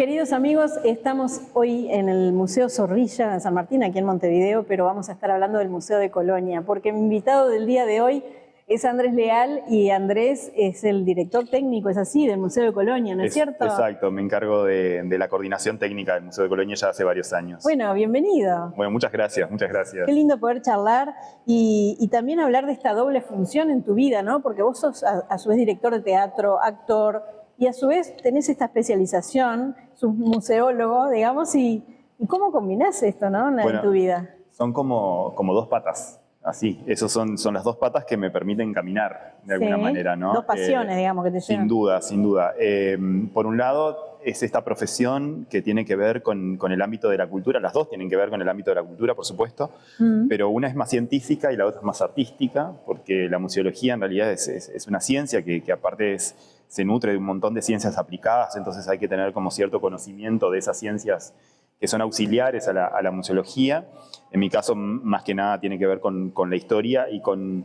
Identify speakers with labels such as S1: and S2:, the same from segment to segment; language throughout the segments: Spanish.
S1: queridos amigos, estamos hoy en el Museo Zorrilla de San Martín, aquí en Montevideo, pero vamos a estar hablando del Museo de Colonia, porque mi invitado del día de hoy es Andrés Leal, y Andrés es el director técnico, es así, del Museo de Colonia, ¿no es cierto?
S2: Exacto, me encargo de la coordinación técnica del Museo de Colonia ya hace varios años.
S1: Bueno, bienvenido.
S2: Bueno, muchas gracias, muchas gracias.
S1: Qué lindo poder charlar y también hablar de esta doble función en tu vida, ¿no? Porque vos sos a su vez director de teatro, actor, y a su vez tenés esta especialización, sos museólogo, digamos, y ¿cómo combinás esto, no, en tu vida?
S2: Son como dos patas, así. Esas son las dos patas que me permiten caminar, de alguna manera, ¿no?
S1: Dos pasiones, digamos, que te llevan.
S2: Sin duda, sin duda. Por un lado, es esta profesión que tiene que ver con el ámbito de la cultura. Las dos tienen que ver con el ámbito de la cultura, por supuesto, pero una es más científica y la otra es más artística, porque la museología en realidad es una ciencia que aparte se nutre de un montón de ciencias aplicadas, entonces hay que tener como cierto conocimiento de esas ciencias que son auxiliares a la museología. En mi caso, más que nada, tiene que ver con la historia y con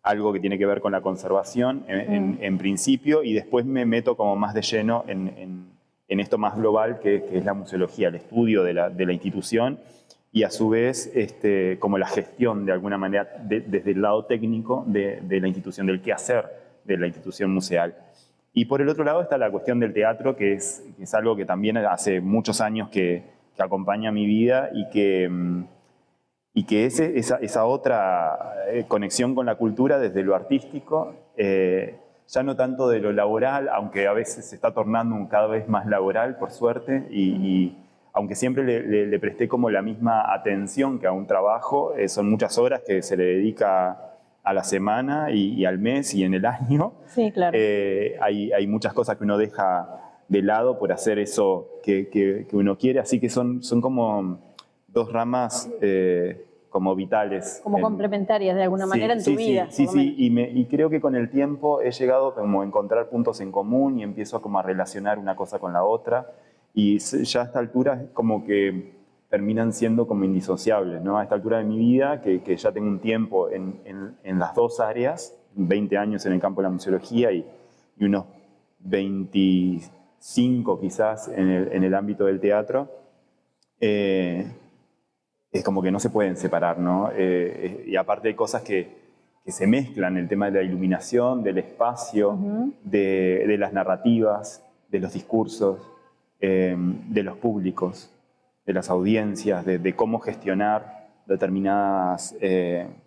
S2: algo que tiene que ver con la conservación en principio, y después me meto como más de lleno en esto más global que es la museología, el estudio de la institución y a su vez como la gestión de alguna manera desde el lado técnico de la institución, del quehacer de la institución museal. Y por el otro lado está la cuestión del teatro, que es algo que también hace muchos años que acompaña mi vida y que esa otra conexión con la cultura desde lo artístico, ya no tanto de lo laboral, aunque a veces se está tornando cada vez más laboral, por suerte, y aunque siempre le presté como la misma atención que a un trabajo, son muchas horas que se le dedica a la semana y al mes y en el año.
S1: Sí, claro.
S2: Hay muchas cosas que uno deja de lado por hacer eso que uno quiere, así que son como dos ramas como vitales.
S1: Como complementarias de alguna manera en tu vida.
S2: Sí, y creo que con el tiempo he llegado como a encontrar puntos en común y empiezo como a relacionar una cosa con la otra, y ya a esta altura es como que terminan siendo como indisociables, ¿no? A esta altura de mi vida, que ya tengo un tiempo en las dos áreas, 20 años en el campo de la museología y unos 25 quizás en el ámbito del teatro, es como que no se pueden separar, ¿no? Y aparte hay cosas que se mezclan, el tema de la iluminación, del espacio, de las narrativas, de los discursos, de los públicos, de las audiencias, de cómo gestionar determinadas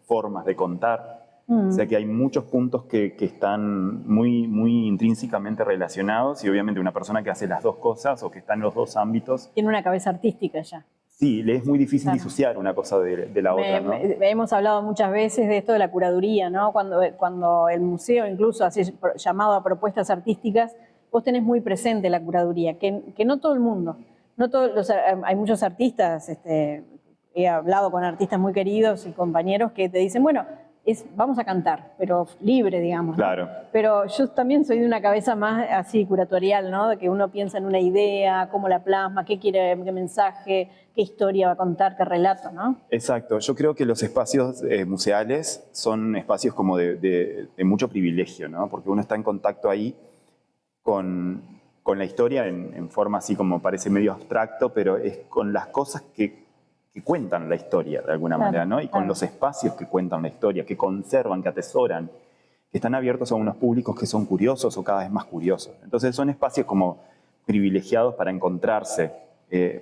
S2: formas de contar. O sea que hay muchos puntos que están muy intrínsecamente relacionados, y obviamente una persona que hace las dos cosas o que está en los dos ámbitos
S1: tiene una cabeza artística ya.
S2: Sí, le es muy difícil disociar una cosa de la otra, ¿no?
S1: Hemos hablado muchas veces de esto de la curaduría, ¿no? Cuando el museo incluso hace llamado a propuestas artísticas, vos tenés muy presente la curaduría, que no todo el mundo, hay muchos artistas, he hablado con artistas muy queridos y compañeros que te dicen, bueno, vamos a cantar, pero libre, digamos, ¿no?
S2: Claro.
S1: Pero yo también soy de una cabeza más así curatorial, ¿no? De que uno piensa en una idea, cómo la plasma, qué quiere, qué mensaje, qué historia va a contar, qué relato, ¿no?
S2: Exacto. Yo creo que los espacios museales son espacios como de mucho privilegio, ¿no? Porque uno está en contacto ahí con la historia en forma así como parece medio abstracto, pero es con las cosas que cuentan la historia de alguna manera, ¿no? Y con los espacios que cuentan la historia, que conservan, que atesoran, que están abiertos a unos públicos que son curiosos o cada vez más curiosos. Entonces son espacios como privilegiados para encontrarse,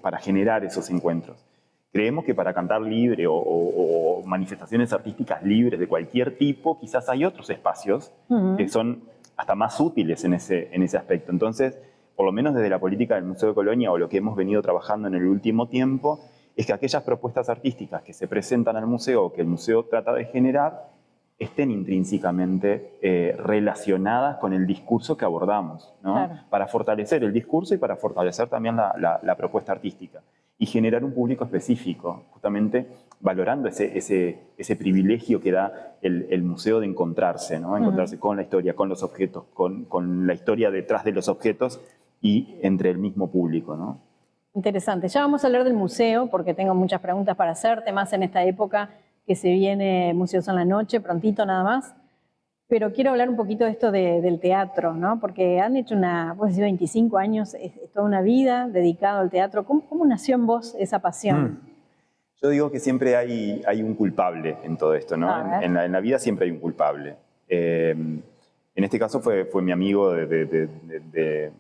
S2: para generar esos encuentros. Creemos que para cantar libre o manifestaciones artísticas libres de cualquier tipo, quizás hay otros espacios que son hasta más útiles en ese aspecto. Entonces, por lo menos desde la política del Museo de Colonia o lo que hemos venido trabajando en el último tiempo, es que aquellas propuestas artísticas que se presentan al museo o que el museo trata de generar estén intrínsecamente relacionadas con el discurso que abordamos, ¿no? Claro. Para fortalecer el discurso y para fortalecer también la propuesta artística y generar un público específico, justamente valorando ese privilegio que da el museo de encontrarse, ¿no? Encontrarse con la historia, con los objetos, con la historia detrás de los objetos y entre el mismo público, ¿no?
S1: Interesante. Ya vamos a hablar del museo, porque tengo muchas preguntas para hacerte, más en esta época que se viene Museos en la Noche, prontito nada más. Pero quiero hablar un poquito de esto del teatro, ¿no? Porque han hecho vos decís 25 años, es toda una vida dedicado al teatro. ¿Cómo nació en vos esa pasión?
S2: Yo digo que siempre hay un culpable en todo esto, ¿no? En la vida siempre hay un culpable. En este caso fue mi amigo de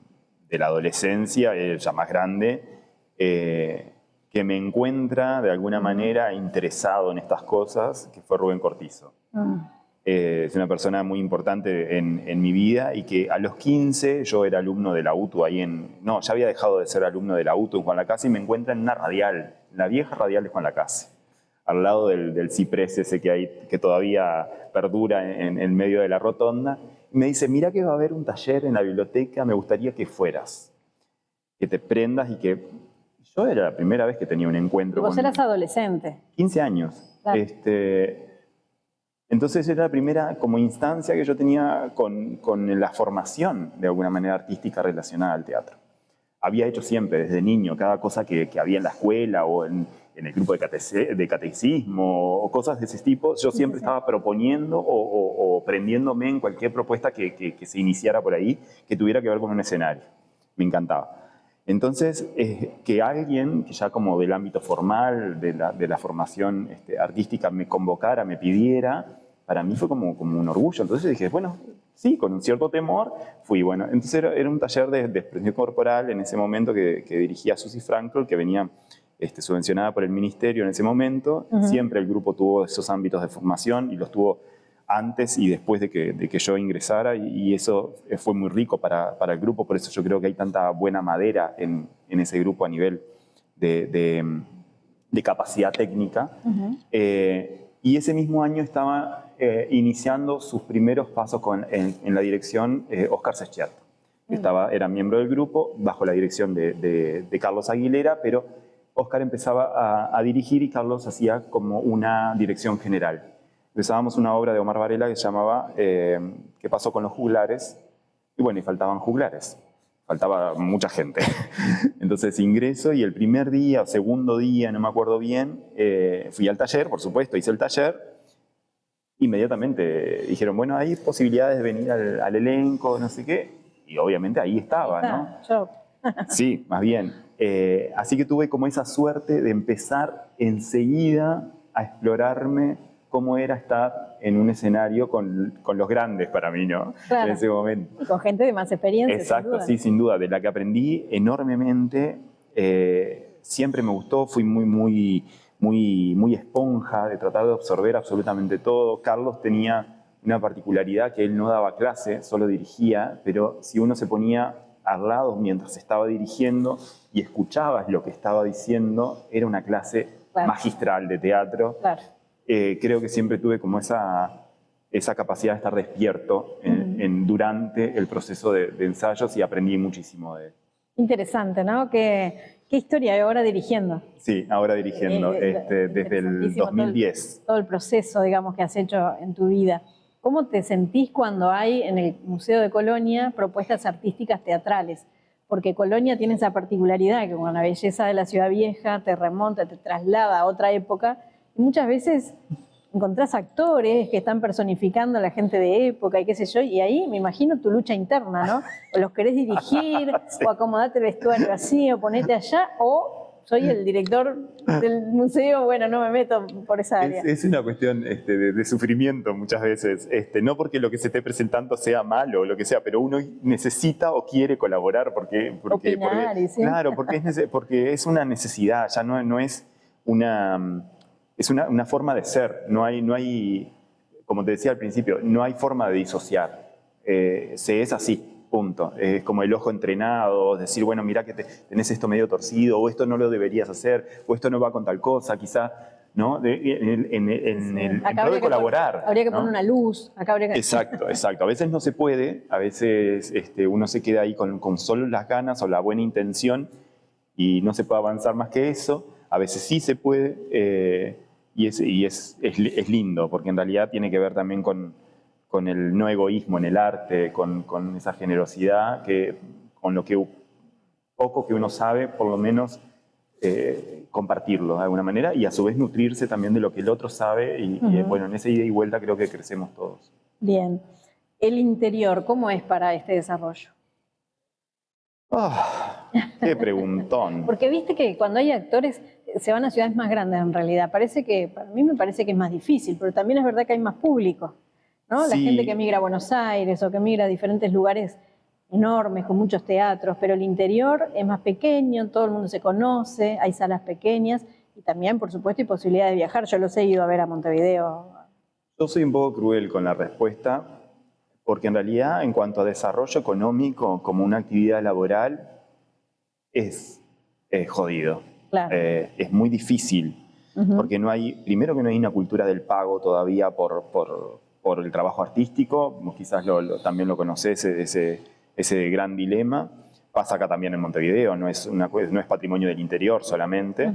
S2: la adolescencia, ya más grande, que me encuentra de alguna manera interesado en estas cosas, que fue Rubén Cortizo. Es una persona muy importante en mi vida y que a los 15 yo era alumno de la UTU no, ya había dejado de ser alumno de la UTU en Juan Lacase y me encuentra en una radial, la vieja radial de Juan Lacase, al lado del ciprés ese que todavía perdura en medio de la rotonda. Y me dice, mira que va a haber un taller en la biblioteca, me gustaría que fueras, que te prendas y que... Yo era la primera vez que tenía un encuentro.
S1: Vos eras adolescente.
S2: 15 años. Claro. Entonces era la primera como instancia que yo tenía con la formación de alguna manera artística relacionada al teatro. Había hecho siempre desde niño cada cosa que había en la escuela o en el grupo de catecismo o cosas de ese tipo. Yo siempre estaba proponiendo o prendiéndome en cualquier propuesta que se iniciara por ahí que tuviera que ver con un escenario. Me encantaba. Entonces, que alguien, que ya como del ámbito formal, de la formación artística, me convocara, me pidiera, para mí fue como un orgullo. Entonces dije, bueno, sí, con un cierto temor, fui. Bueno, entonces era un taller de expresión corporal en ese momento que dirigía Susi Frankl, que venía subvencionada por el ministerio en ese momento. Siempre el grupo tuvo esos ámbitos de formación y los tuvo antes y después de que yo ingresara, y eso fue muy rico para el grupo. Por eso yo creo que hay tanta buena madera en ese grupo a nivel de capacidad técnica. Y ese mismo año estaba iniciando sus primeros pasos en la dirección Oscar Seschert. Era miembro del grupo bajo la dirección de Carlos Aguilera, pero Oscar empezaba a dirigir y Carlos hacía como una dirección general. Empezábamos una obra de Omar Varela que se llamaba ¿Qué pasó con los juglares? Y bueno, y faltaban juglares, faltaba mucha gente. Entonces ingreso y el primer día o segundo día, no me acuerdo bien, fui al taller, por supuesto, hice el taller. Inmediatamente dijeron, bueno, hay posibilidades de venir al elenco, no sé qué. Y obviamente ahí estaba, ¿no?
S1: Yo.
S2: Sí, más bien. Así que tuve como esa suerte de empezar enseguida a explorarme cómo era estar en un escenario con los grandes para mí, ¿no?
S1: Claro.
S2: En ese momento.
S1: Y con gente de más experiencia.
S2: Exacto,
S1: sin duda.
S2: Sí, sin duda, de la que aprendí enormemente. Siempre me gustó, fui muy esponja de tratar de absorber absolutamente todo. Carlos tenía una particularidad que él no daba clase, solo dirigía, pero si uno se ponía al lado mientras estaba dirigiendo y escuchabas lo que estaba diciendo, era una clase magistral de teatro.
S1: Claro.
S2: Creo que siempre tuve como esa capacidad de estar despierto durante el proceso de ensayos y aprendí muchísimo de él.
S1: Interesante, ¿no? ¿Qué historia hay ahora dirigiendo?
S2: Sí, ahora dirigiendo, desde el 2010.
S1: Todo el proceso, digamos, que has hecho en tu vida. ¿Cómo te sentís cuando hay en el Museo de Colonia propuestas artísticas teatrales? Porque Colonia tiene esa particularidad que con la belleza de la ciudad vieja te remonta, te traslada a otra época. Y muchas veces encontrás actores que están personificando a la gente de época y qué sé yo, y ahí me imagino tu lucha interna, ¿no? O los querés dirigir, sí. O acomodate el vestuario así, o ponete allá, o soy el director del museo, bueno, no me meto por esa área.
S2: Es una cuestión de sufrimiento muchas veces, no porque lo que se esté presentando sea malo o lo que sea, pero uno necesita o quiere colaborar porque
S1: ¿sí?
S2: Claro, porque es una necesidad, ya no es una... Es una forma de ser, no hay, como te decía al principio, no hay forma de disociar. Se es así, punto. Es como el ojo entrenado, decir, bueno, mira que tenés esto medio torcido, o esto no lo deberías hacer, o esto no va con tal cosa, quizá, ¿no? En pro de colaborar.
S1: Habría que
S2: ¿no?
S1: poner una luz. Acá habría que...
S2: Exacto. A veces no se puede, a veces uno se queda ahí con solo las ganas o la buena intención y no se puede avanzar más que eso. A veces sí se puede. Y es lindo, porque en realidad tiene que ver también con el no egoísmo en el arte, con esa generosidad, con lo que poco que uno sabe, por lo menos compartirlo de alguna manera, y a su vez nutrirse también de lo que el otro sabe, y bueno, en esa ida y vuelta creo que crecemos todos.
S1: Bien. El interior, ¿cómo es para este desarrollo?
S2: ¡Qué preguntón!
S1: Porque viste que cuando hay actores se van a ciudades más grandes en realidad. Para mí me parece que es más difícil, pero también es verdad que hay más público, ¿no?
S2: Sí.
S1: La gente que migra a Buenos Aires o que migra a diferentes lugares enormes con muchos teatros, pero el interior es más pequeño, todo el mundo se conoce, hay salas pequeñas y también, por supuesto, hay posibilidad de viajar. Yo los he ido a ver a Montevideo.
S2: Yo soy un poco cruel con la respuesta, porque en realidad, en cuanto a desarrollo económico como una actividad laboral, es jodido.
S1: Claro.
S2: Es muy difícil, porque no hay, primero que no hay una cultura del pago todavía por el trabajo artístico, como quizás también lo conocés, ese gran dilema. Pasa acá también en Montevideo, no es patrimonio del interior solamente.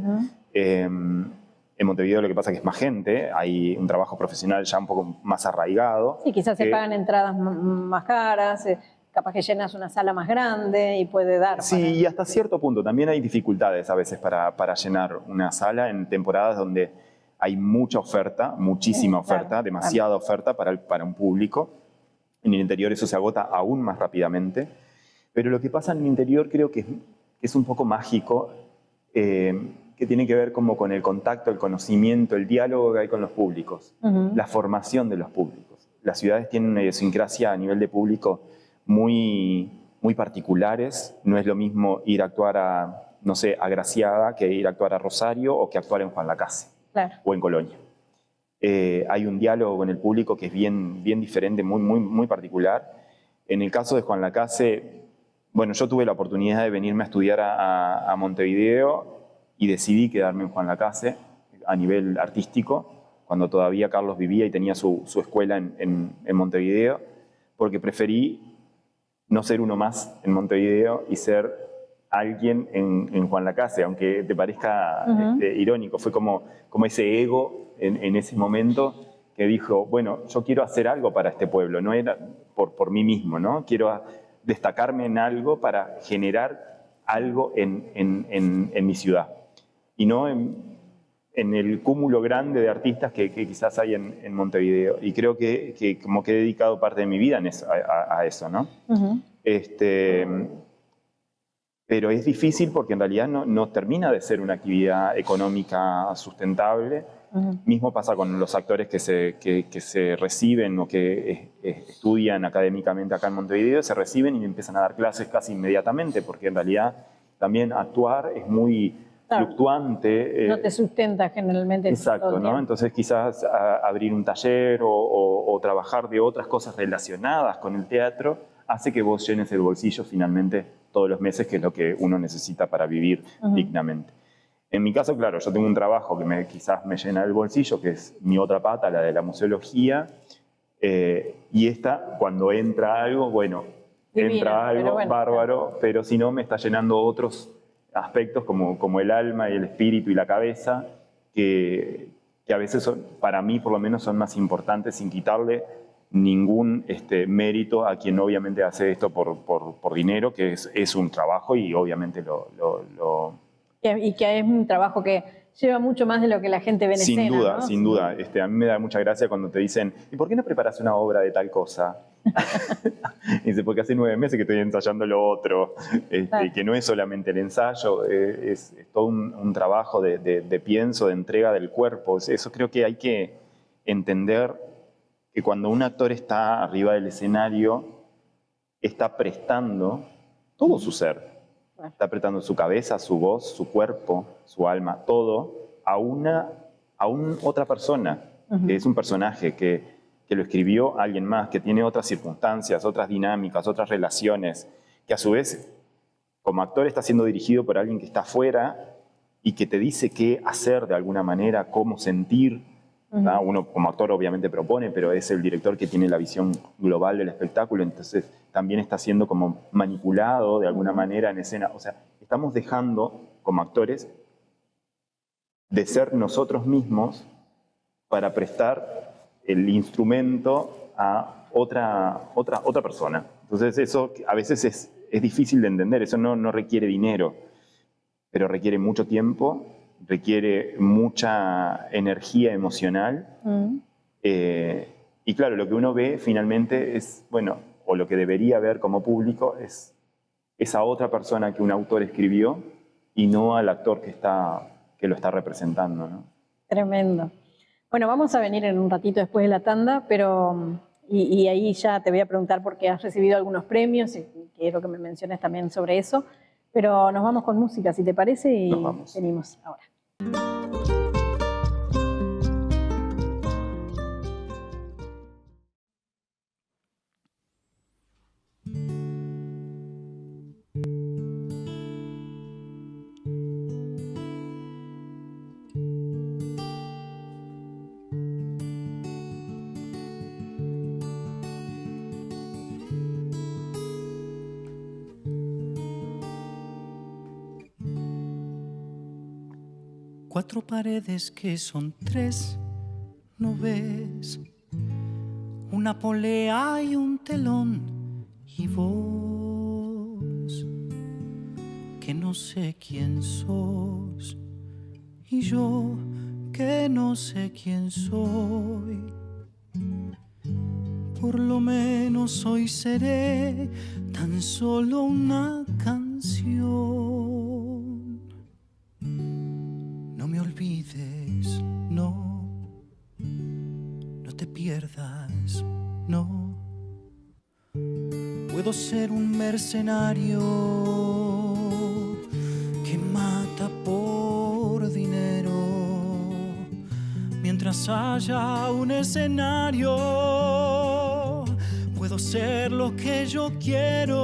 S2: En Montevideo lo que pasa es que es más gente, hay un trabajo profesional ya un poco más arraigado.
S1: Sí, quizás se pagan entradas más caras, capaz que llenas una sala más grande y puede dar.
S2: Sí, y hasta cierto punto. También hay dificultades a veces para llenar una sala en temporadas donde hay mucha oferta, muchísima oferta, demasiada oferta para un público. En el interior eso se agota aún más rápidamente. Pero lo que pasa en el interior creo que es un poco mágico, que tiene que ver como con el contacto, el conocimiento, el diálogo que hay con los públicos, la formación de los públicos. Las ciudades tienen una idiosincrasia a nivel de público muy particulares. No es lo mismo ir a actuar a, no sé, a Graciada que ir a actuar a Rosario o que actuar en Juan Lacase o en Colonia. Hay un diálogo con el público que es bien diferente, muy particular. En el caso de Juan Lacase, bueno, yo tuve la oportunidad de venirme a estudiar a Montevideo y decidí quedarme en Juan Lacase a nivel artístico, cuando todavía Carlos vivía y tenía su escuela en Montevideo, porque preferí no ser uno más en Montevideo y ser alguien en Juan Lacase, aunque te parezca irónico. Fue como ese ego en ese momento que dijo, bueno, yo quiero hacer algo para este pueblo, no era por mí mismo, ¿no? Quiero destacarme en algo para generar algo en mi ciudad, y no en el cúmulo grande de artistas que quizás hay en Montevideo. Y creo que como que he dedicado parte de mi vida a eso, ¿no? Pero es difícil porque en realidad no termina de ser una actividad económica sustentable. Mismo pasa con los actores que se reciben o que estudian académicamente acá en Montevideo, se reciben y empiezan a dar clases casi inmediatamente, porque en realidad también actuar es muy fluctuante.
S1: No te sustenta generalmente.
S2: Exacto, ¿no? Entonces quizás abrir un taller o trabajar de otras cosas relacionadas con el teatro hace que vos llenes el bolsillo finalmente todos los meses, que es lo que uno necesita para vivir dignamente. En mi caso, claro, yo tengo un trabajo que quizás me llena el bolsillo, que es mi otra pata, la de la museología, y esta, cuando entra algo, bueno, divino, entra algo bárbaro, pero si no me está llenando otros aspectos como el alma y el espíritu y la cabeza, que a veces para mí por lo menos son más importantes, sin quitarle ningún mérito a quien obviamente hace esto por dinero, que es un trabajo y obviamente
S1: Y que es un trabajo que lleva mucho más de lo que la gente ve en escena,
S2: sin duda,
S1: ¿no?
S2: sin duda. A mí me da mucha gracia cuando te dicen, ¿y por qué no preparas una obra de tal cosa? Y dice, porque hace 9 meses que estoy ensayando lo otro, que no es solamente el ensayo, es todo un trabajo de pienso, de entrega del cuerpo. Eso creo que hay que entender, que cuando un actor está arriba del escenario, está prestando todo su ser. Está prestando su cabeza, su voz, su cuerpo, su alma, todo a otra persona, que es un personaje que lo escribió alguien más, que tiene otras circunstancias, otras dinámicas, otras relaciones, que a su vez, como actor, está siendo dirigido por alguien que está afuera y que te dice qué hacer de alguna manera, cómo sentir. Uno como actor obviamente propone, pero es el director que tiene la visión global del espectáculo, entonces también está siendo como manipulado de alguna manera en escena. O sea, estamos dejando como actores de ser nosotros mismos para prestar el instrumento a otra persona. Entonces eso a veces es difícil de entender, eso no requiere dinero, pero requiere mucho tiempo, requiere mucha energía emocional Y claro, lo que uno ve finalmente es, bueno, o lo que debería ver como público es esa otra persona que un autor escribió y no al actor que lo está representando, ¿no?
S1: Tremendo. Bueno, vamos a venir en un ratito después de la tanda, pero y ahí ya te voy a preguntar porque has recibido algunos premios y quiero que me menciones también sobre eso, pero nos vamos con música, si te parece, y venimos ahora.
S3: Cuatro paredes que son tres, ¿no ves? Una polea y un telón, y vos, que no sé quién sos, y yo, que no sé quién soy. Por lo menos hoy seré tan solo una canción. No me olvides, no, no te pierdas, no. Puedo ser un mercenario que mata por dinero, mientras haya un escenario. Puedo ser lo que yo quiero,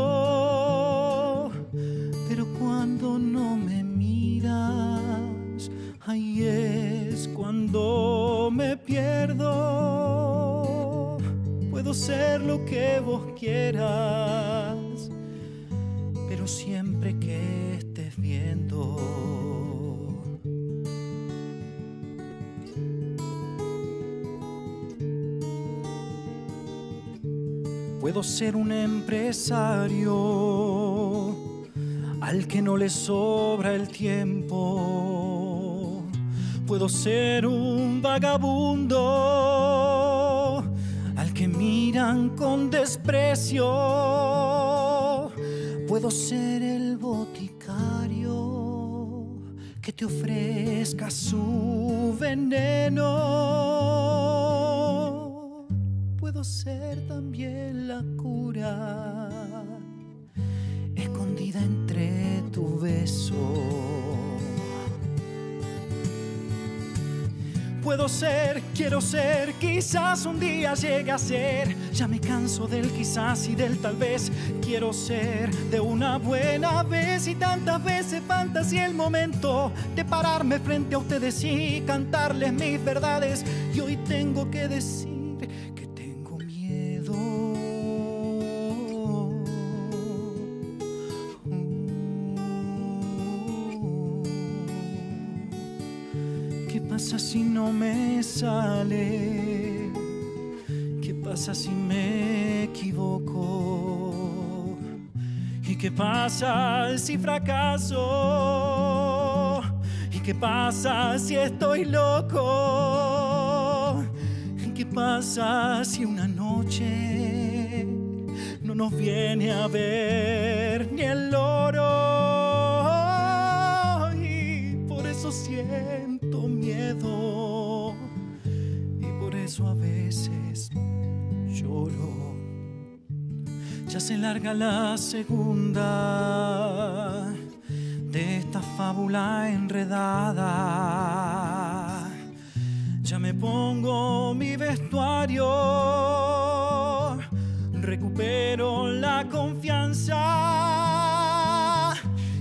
S3: pero cuando no me miras, ahí es cuando me pierdo. Puedo ser lo que vos quieras, pero siempre que estés viendo. Puedo ser un empresario al que no le sobra el tiempo. Puedo ser un vagabundo al que miran con desprecio. Puedo ser el boticario que te ofrezca su veneno. Puedo ser también la cura escondida entre tu beso. Puedo ser, quiero ser, quizás un día llegue a ser. Ya me canso del quizás y del tal vez. Quiero ser de una buena vez, y tantas veces fantaseé el momento de pararme frente a ustedes y cantarles mis verdades. Y hoy tengo que decir que tengo miedo. ¿Qué pasa si no me sale? ¿Qué pasa si me equivoco? ¿Y qué pasa si fracaso? ¿Y qué pasa si estoy loco? ¿Y qué pasa si una noche no nos viene a ver ni el loro? Y por eso siento miedo, y por eso a veces lloro. Ya se larga la segunda de esta fábula enredada. Ya me pongo mi vestuario, recupero la confianza.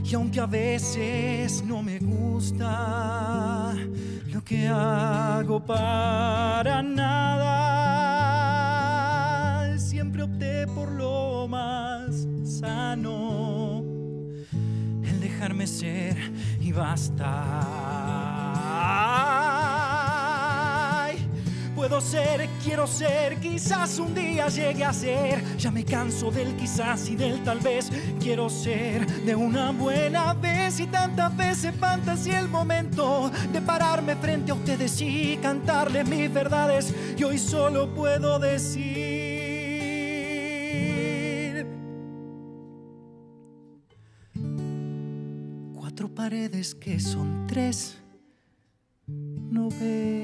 S3: Y aunque a veces no me gusta lo que hago para nada, siempre opté por lo más sano, el dejarme ser y basta. puedo ser, quiero ser, quizás un día llegue a ser. Ya me canso del quizás y del tal vez. Quiero ser de una buena vez y tantas veces fantasía el momento de pararme frente a ustedes y cantarles mis verdades. Y hoy solo puedo decir: cuatro paredes que son tres, ¿no ves?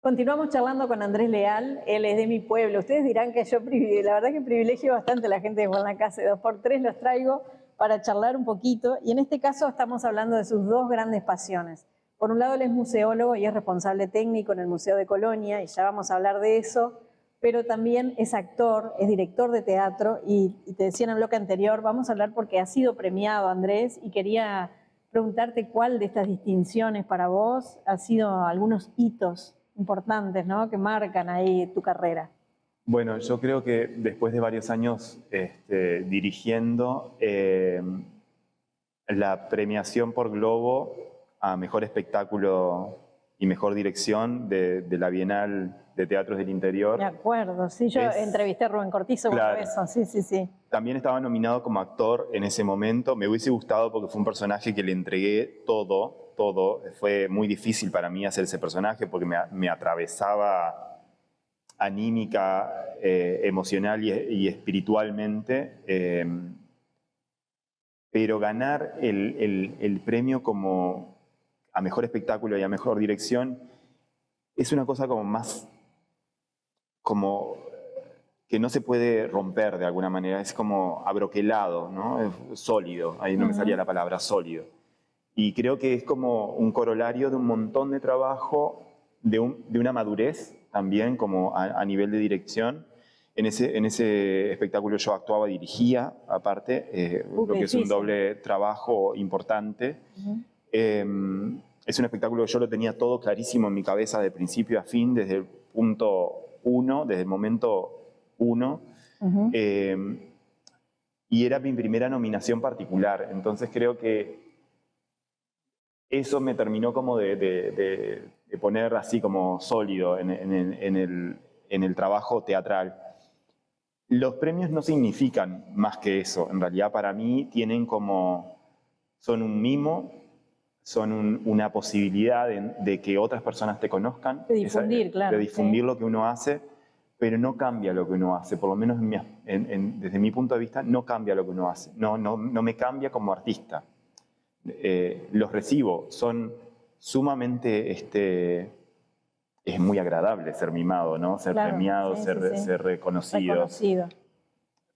S1: Continuamos charlando con Andrés Leal, él es de mi pueblo. Ustedes dirán que yo, la verdad que privilegio bastante a la gente de Guanacaste, 2x3 los traigo para charlar un poquito. Y en este caso estamos hablando de sus dos grandes pasiones. Por un lado él es museólogo y es responsable técnico en el Museo de Colonia, y ya vamos a hablar de eso, pero también es actor, es director de teatro, y te decía en el bloque anterior, vamos a hablar porque ha sido premiado Andrés, y quería preguntarte cuál de estas distinciones para vos ha sido algunos hitos importantes, ¿no?, que marcan ahí tu carrera.
S2: Bueno, yo creo que después de varios años dirigiendo, la premiación por Globo a Mejor Espectáculo y Mejor Dirección de la Bienal de Teatros del Interior.
S1: De acuerdo, sí, yo entrevisté a Rubén Cortizo por eso, sí.
S2: También estaba nominado como actor en ese momento. Me hubiese gustado porque fue un personaje que le entregué todo. Fue muy difícil para mí hacer ese personaje porque me atravesaba anímica, emocional y espiritualmente. Pero ganar el premio como a Mejor Espectáculo y a Mejor Dirección es una cosa como más, como que no se puede romper de alguna manera, es como abroquelado, ¿no? Es sólido, ahí no me salía la palabra, sólido. Y creo que es como un corolario de un montón de trabajo, de una madurez también como a nivel de dirección. En ese espectáculo yo actuaba, dirigía, aparte, lo que es un doble trabajo importante. Es un espectáculo que yo lo tenía todo clarísimo en mi cabeza de principio a fin, desde el punto uno, desde el momento uno. Y era mi primera nominación particular, entonces creo que eso me terminó como de poner así como sólido en el trabajo teatral. Los premios no significan más que eso. En realidad para mí son un mimo, son una posibilidad de que otras personas te conozcan.
S1: De difundir, claro.
S2: De difundir lo que uno hace, pero no cambia lo que uno hace. Por lo menos desde mi punto de vista no cambia lo que uno hace. No me cambia como artista. Los recibo, son sumamente, es muy agradable ser mimado, ¿no? Ser premiado, ser reconocido.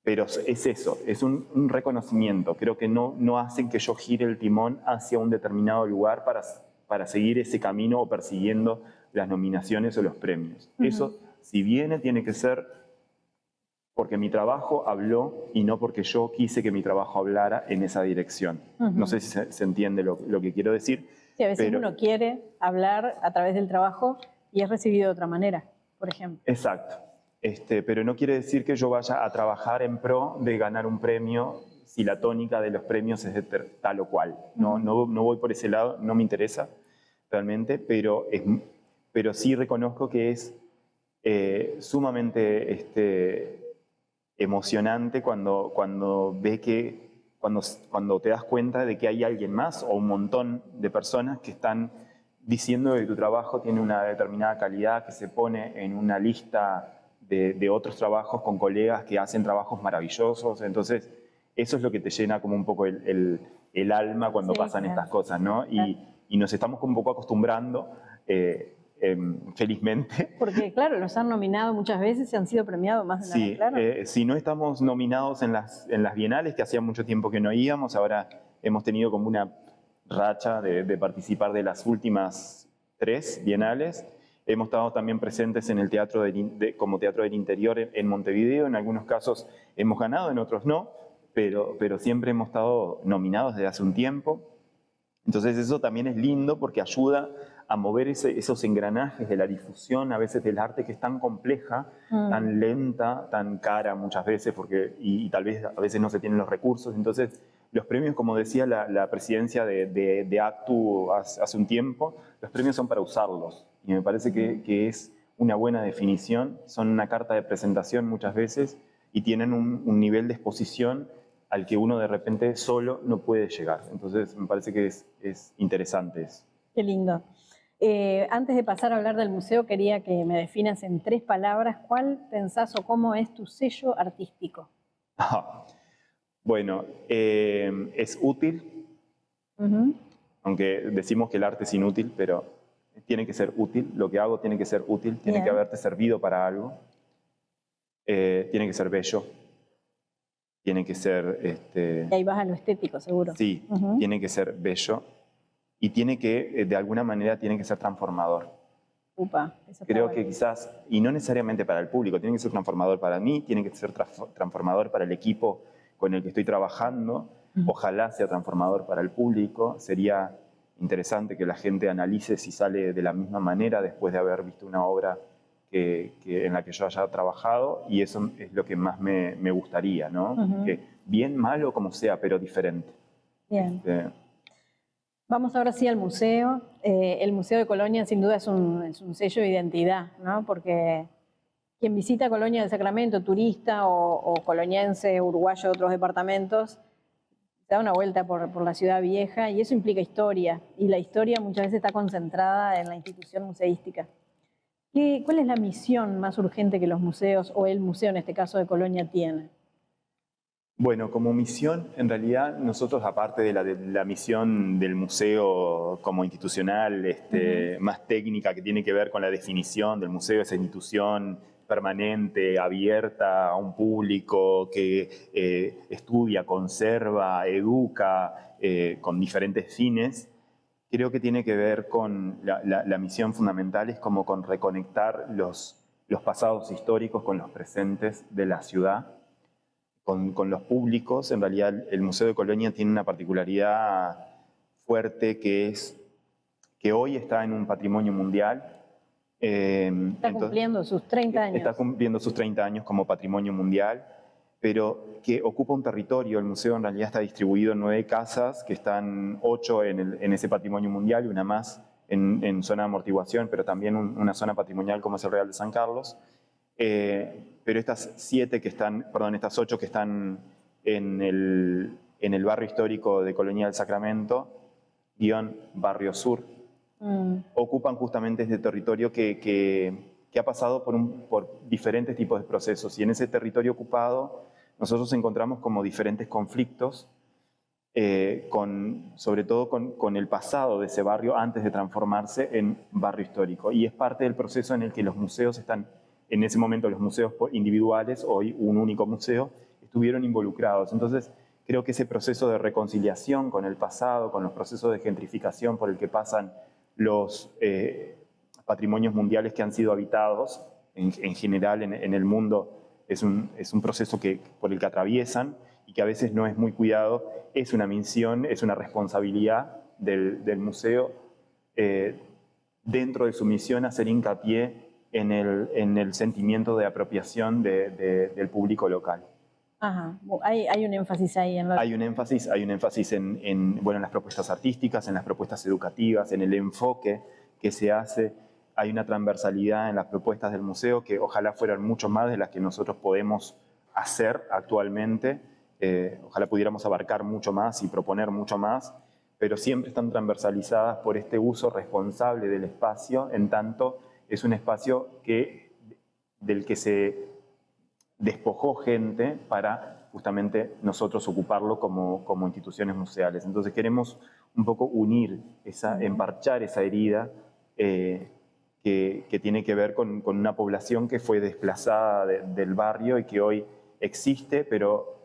S2: Pero es eso, es un reconocimiento. Creo que no hacen que yo gire el timón hacia un determinado lugar para seguir ese camino o persiguiendo las nominaciones o los premios. Eso, si viene, tiene que ser porque mi trabajo habló y no porque yo quise que mi trabajo hablara en esa dirección. No sé si se entiende lo que quiero decir.
S1: Sí, a veces uno quiere hablar a través del trabajo y es recibido de otra manera, por ejemplo.
S2: Exacto. Pero no quiere decir que yo vaya a trabajar en pro de ganar un premio si la tónica de los premios es de tal o cual. No voy por ese lado, no me interesa realmente, pero sí reconozco que es sumamente emocionante cuando te das cuenta de que hay alguien más o un montón de personas que están diciendo que tu trabajo tiene una determinada calidad, que se pone en una lista de otros trabajos con colegas que hacen trabajos maravillosos. Entonces, eso es lo que te llena como un poco el alma cuando pasan estas cosas, ¿no? Y nos estamos un poco acostumbrando, felizmente.
S1: Porque, claro, los han nominado muchas veces y han sido premiados más de una vez, claro.
S2: Si no estamos nominados en las bienales, que hacía mucho tiempo que no íbamos, ahora hemos tenido como una racha de participar de las últimas 3 bienales. Hemos estado también presentes en el teatro como Teatro del Interior en Montevideo. En algunos casos hemos ganado, en otros no, pero siempre hemos estado nominados desde hace un tiempo. Entonces eso también es lindo porque ayuda a mover esos engranajes de la difusión, a veces del arte, que es tan compleja, tan lenta, tan cara muchas veces, y tal vez a veces no se tienen los recursos. Entonces, los premios, como decía la presidencia de ACTU hace un tiempo, los premios son para usarlos. Y me parece que es una buena definición, son una carta de presentación muchas veces y tienen un nivel de exposición al que uno de repente solo no puede llegar. Entonces, me parece que es interesante eso.
S1: Qué lindo. Antes de pasar a hablar del museo, quería que me definas en 3 palabras cuál pensás o cómo es tu sello artístico.
S2: Bueno, es útil, aunque decimos que el arte es inútil, pero tiene que ser útil. Lo que hago tiene que ser útil, tiene que haberte servido para algo, tiene que ser bello, tiene que ser...
S1: Y ahí vas a lo estético, seguro.
S2: Sí, tiene que ser bello y tiene que, de alguna manera, tiene que ser transformador. Creo que quizás, y no necesariamente para el público, tiene que ser transformador para mí, tiene que ser transformador para el equipo con el que estoy trabajando, ojalá sea transformador para el público. Sería interesante que la gente analice si sale de la misma manera después de haber visto una obra en la que yo haya trabajado, y eso es lo que más me gustaría, ¿no? Que bien, malo, como sea, pero diferente.
S1: Bien. Vamos ahora sí al museo. El Museo de Colonia sin duda es un sello de identidad, ¿no? Porque quien visita Colonia del Sacramento, turista o coloniense, uruguayo de otros departamentos, se da una vuelta por la ciudad vieja, y eso implica historia, y la historia muchas veces está concentrada en la institución museística. ¿Cuál es la misión más urgente que los museos, o el museo en este caso de Colonia, tiene?
S2: Bueno, como misión, en realidad nosotros, aparte de la misión del museo como institucional, más técnica, que tiene que ver con la definición del museo, esa institución permanente, abierta a un público que estudia, conserva, educa, con diferentes fines, creo que tiene que ver con la misión fundamental, es como con reconectar los pasados históricos con los presentes de la ciudad, con los públicos. En realidad, el Museo de Colonia tiene una particularidad fuerte, que es que hoy está en un patrimonio mundial.
S1: Está cumpliendo sus 30 años.
S2: Está cumpliendo sus 30 años como patrimonio mundial, pero que ocupa un territorio. El museo en realidad está distribuido en 9 casas, que están 8 en ese patrimonio mundial y una más en zona de amortiguación, pero también una zona patrimonial como es el Real de San Carlos. Pero estas 8 que están en el barrio histórico de Colonia del Sacramento, Barrio Sur, ocupan justamente este territorio que ha pasado por diferentes tipos de procesos. Y en ese territorio ocupado nosotros encontramos como diferentes conflictos, sobre todo con el pasado de ese barrio antes de transformarse en barrio histórico. Y es parte del proceso en el que los museos están. En ese momento los museos individuales, hoy un único museo, estuvieron involucrados. Entonces, creo que ese proceso de reconciliación con el pasado, con los procesos de gentrificación por el que pasan los patrimonios mundiales que han sido habitados, en general en el mundo, es un proceso por el que atraviesan y que a veces no es muy cuidado. Es una misión, es una responsabilidad del museo, dentro de su misión, hacer hincapié en el sentimiento de apropiación del público local.
S1: Ajá. Hay un énfasis ahí.
S2: Hay un énfasis en las propuestas artísticas, en las propuestas educativas, en el enfoque que se hace. Hay una transversalidad en las propuestas del museo que ojalá fueran mucho más de las que nosotros podemos hacer actualmente. Ojalá pudiéramos abarcar mucho más y proponer mucho más, pero siempre están transversalizadas por este uso responsable del espacio, en tanto es un espacio del que se despojó gente para justamente nosotros ocuparlo como instituciones museales. Entonces queremos un poco unir, emparchar esa herida que tiene que ver con una población que fue desplazada del barrio y que hoy existe, pero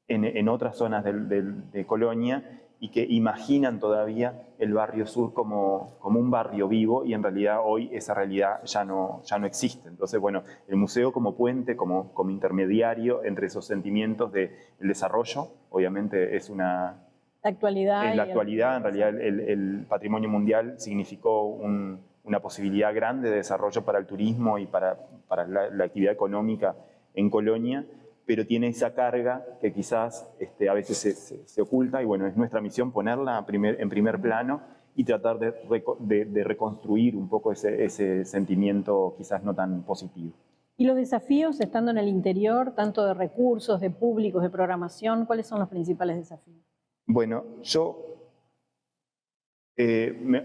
S2: en otras zonas de Colonia, y que imaginan todavía el barrio sur como un barrio vivo, y en realidad hoy esa realidad ya no existe. Entonces, bueno, el museo como puente, como intermediario entre esos sentimientos del desarrollo, obviamente es una
S1: La actualidad.
S2: En la actualidad, en realidad, el patrimonio mundial significó una posibilidad grande de desarrollo para el turismo y para la actividad económica en Colonia, pero tiene esa carga que quizás a veces se oculta, y bueno, es nuestra misión ponerla en primer plano y tratar de reconstruir un poco ese sentimiento quizás no tan positivo.
S1: ¿Y los desafíos estando en el interior, tanto de recursos, de públicos, de programación, cuáles son los principales desafíos?
S2: Bueno,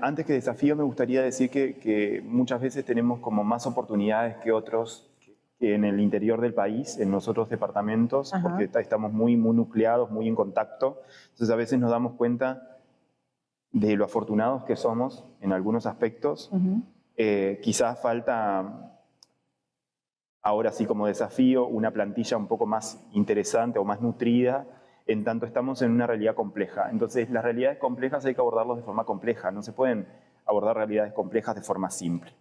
S2: antes que desafío me gustaría decir que muchas veces tenemos como más oportunidades que otros que en el interior del país, en los otros departamentos,
S1: Ajá.
S2: porque estamos muy nucleados, muy en contacto. Entonces a veces nos damos cuenta de lo afortunados que somos en algunos aspectos. Quizás falta, ahora sí como desafío, una plantilla un poco más interesante o más nutrida, en tanto estamos en una realidad compleja. Entonces las realidades complejas hay que abordarlas de forma compleja, no se pueden abordar realidades complejas de forma simple.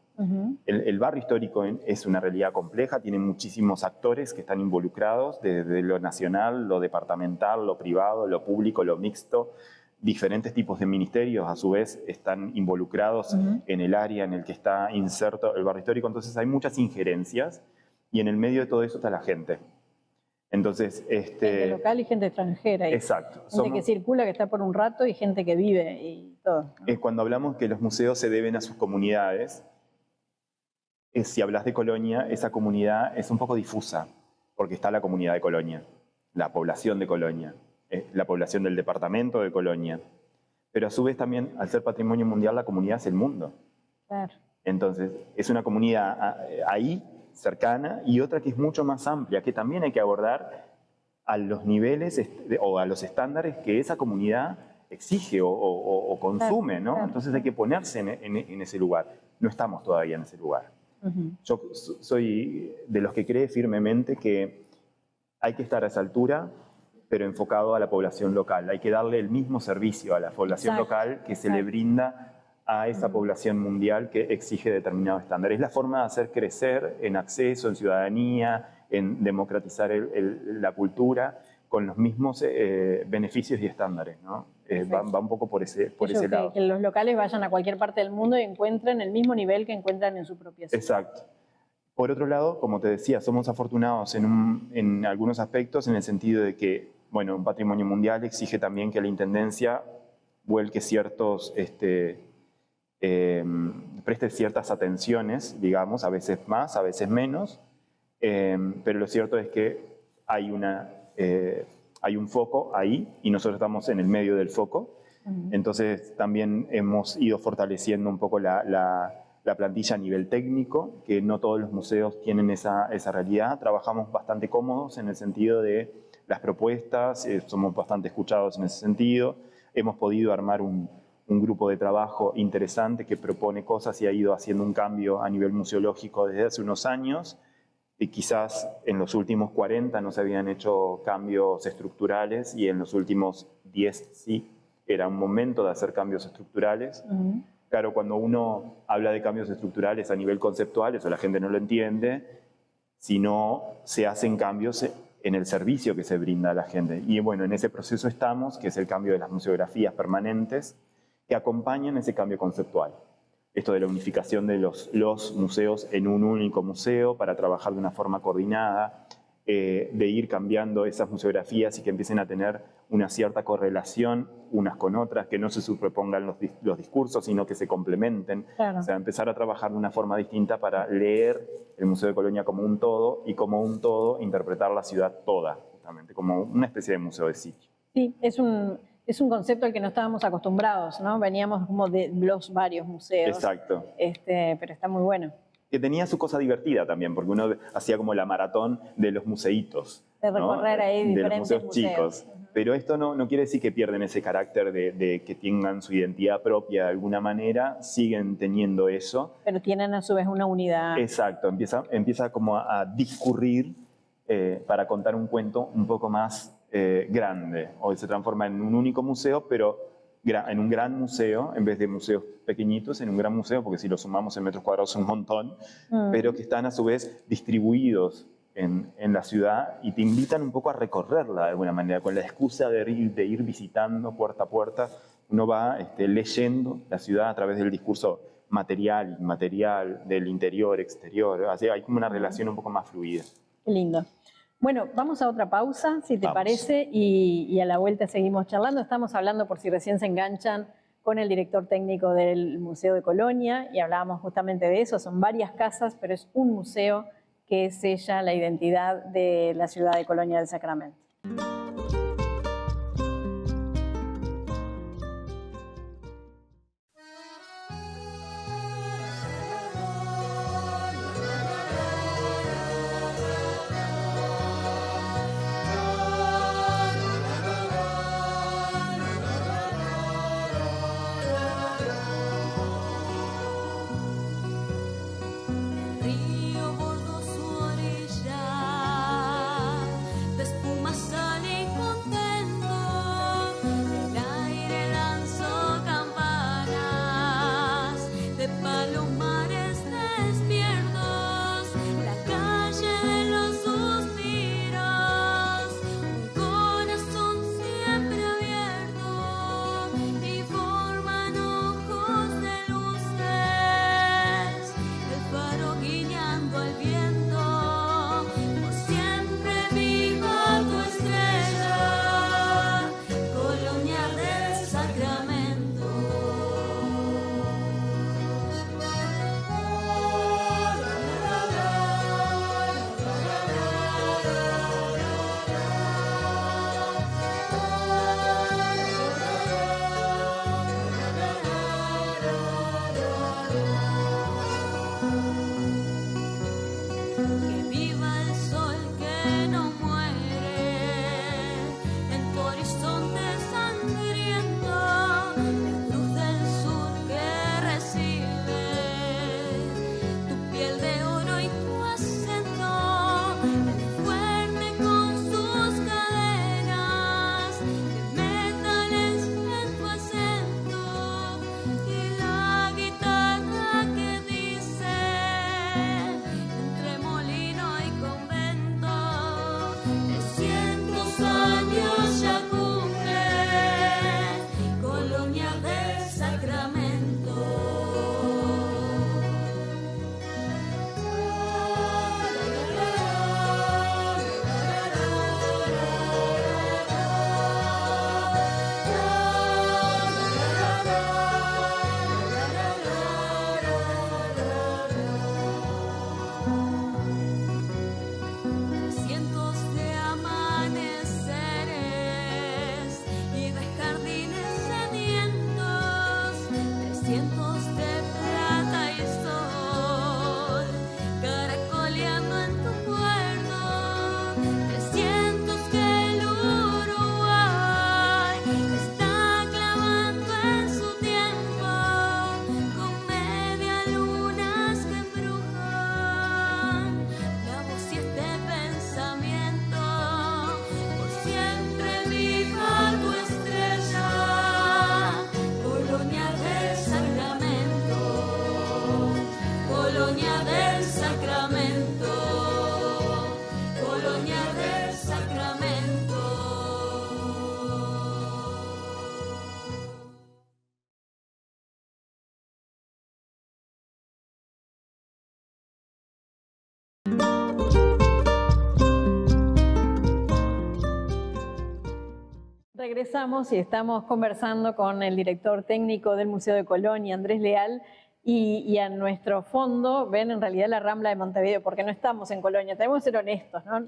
S2: El barrio histórico es una realidad compleja, tiene muchísimos actores que están involucrados, desde lo nacional, lo departamental, lo privado, lo público, lo mixto. Diferentes tipos de ministerios, a su vez, están involucrados en el área en el que está inserto el barrio histórico. Entonces hay muchas injerencias y en el medio de todo eso está la gente. Entonces,
S1: gente local y gente extranjera.
S2: Exacto.
S1: Gente que circula, que está por un rato, y gente que vive y todo, ¿no?
S2: Cuando hablamos que los museos se deben a sus comunidades, si hablas de Colonia, esa comunidad es un poco difusa, porque está la comunidad de Colonia, la población de Colonia, la población del departamento de Colonia. Pero a su vez también, al ser patrimonio mundial, la comunidad es el mundo.
S1: Claro.
S2: Entonces, es una comunidad ahí, cercana, y otra que es mucho más amplia, que también hay que abordar a los niveles o a los estándares que esa comunidad exige o consume, ¿no?
S1: Claro.
S2: Entonces hay que ponerse en ese lugar. No estamos todavía en ese lugar. Yo soy de los que cree firmemente que hay que estar a esa altura, pero enfocado a la población local. Hay que darle el mismo servicio a la población local que se le brinda a esa población mundial que exige determinado estándar. Es la forma de hacer crecer en acceso, en ciudadanía, en democratizar la cultura con los mismos beneficios y estándares, ¿no? Va un poco por ese lado.
S1: Que los locales vayan a cualquier parte del mundo y encuentren el mismo nivel que encuentran en su propia ciudad.
S2: Exacto. Por otro lado, como te decía, somos afortunados en algunos aspectos, en el sentido de que, bueno, un patrimonio mundial exige también que la Intendencia vuelque preste ciertas atenciones, digamos, a veces más, a veces menos, pero lo cierto es que hay un foco ahí y nosotros estamos en el medio del foco. Entonces también hemos ido fortaleciendo un poco la plantilla a nivel técnico, que no todos los museos tienen esa realidad. Trabajamos bastante cómodos en el sentido de las propuestas, somos bastante escuchados en ese sentido. Hemos podido armar un grupo de trabajo interesante que propone cosas y ha ido haciendo un cambio a nivel museológico desde hace unos años. Y quizás en los últimos 40 no se habían hecho cambios estructurales y en los últimos 10 sí, era un momento de hacer cambios estructurales. Claro, cuando uno habla de cambios estructurales a nivel conceptual, eso la gente no lo entiende, si no se hacen cambios en el servicio que se brinda a la gente. Y bueno, en ese proceso estamos, que es el cambio de las museografías permanentes, que acompañan ese cambio conceptual. Esto de la unificación de los museos en un único museo para trabajar de una forma coordinada, de ir cambiando esas museografías y que empiecen a tener una cierta correlación unas con otras, que no se superpongan los discursos, sino que se complementen.
S1: Claro.
S2: O sea, empezar a trabajar de una forma distinta para leer el Museo de Colonia como un todo y como un todo interpretar la ciudad toda, justamente, como una especie de museo de sitio.
S1: Sí, es un concepto al que no estábamos acostumbrados, ¿no? Veníamos como de los varios museos.
S2: Exacto.
S1: Pero está muy bueno.
S2: Que tenía su cosa divertida también, porque uno hacía como la maratón de los museitos.
S1: De recorrer ahí
S2: de los
S1: diferentes
S2: museos chicos. Pero esto no quiere decir que pierden ese carácter de que tengan su identidad propia de alguna manera, siguen teniendo eso.
S1: Pero tienen a su vez una unidad.
S2: Exacto, empieza como a discurrir para contar un cuento un poco más grande. Hoy se transforma en un único museo, pero en un gran museo, en vez de museos pequeñitos, en un gran museo, porque si lo sumamos en metros cuadrados es un montón, pero que están a su vez distribuidos en la ciudad y te invitan un poco a recorrerla de alguna manera, con la excusa de ir visitando puerta a puerta. Uno va leyendo la ciudad a través del discurso material, inmaterial, del interior, exterior. Así hay como una relación un poco más fluida.
S1: Qué lindo. Bueno, vamos a otra pausa, si te parece, y a la vuelta seguimos charlando. Estamos hablando, por si recién se enganchan, con el director técnico del Museo de Colonia, y hablábamos justamente de eso. Son varias casas, pero es un museo que sella la identidad de la ciudad de Colonia del Sacramento. Regresamos y estamos conversando con el director técnico del Museo de Colonia, Andrés Leal, y a nuestro fondo ven en realidad la Rambla de Montevideo, porque no estamos en Colonia, tenemos que ser honestos, ¿no?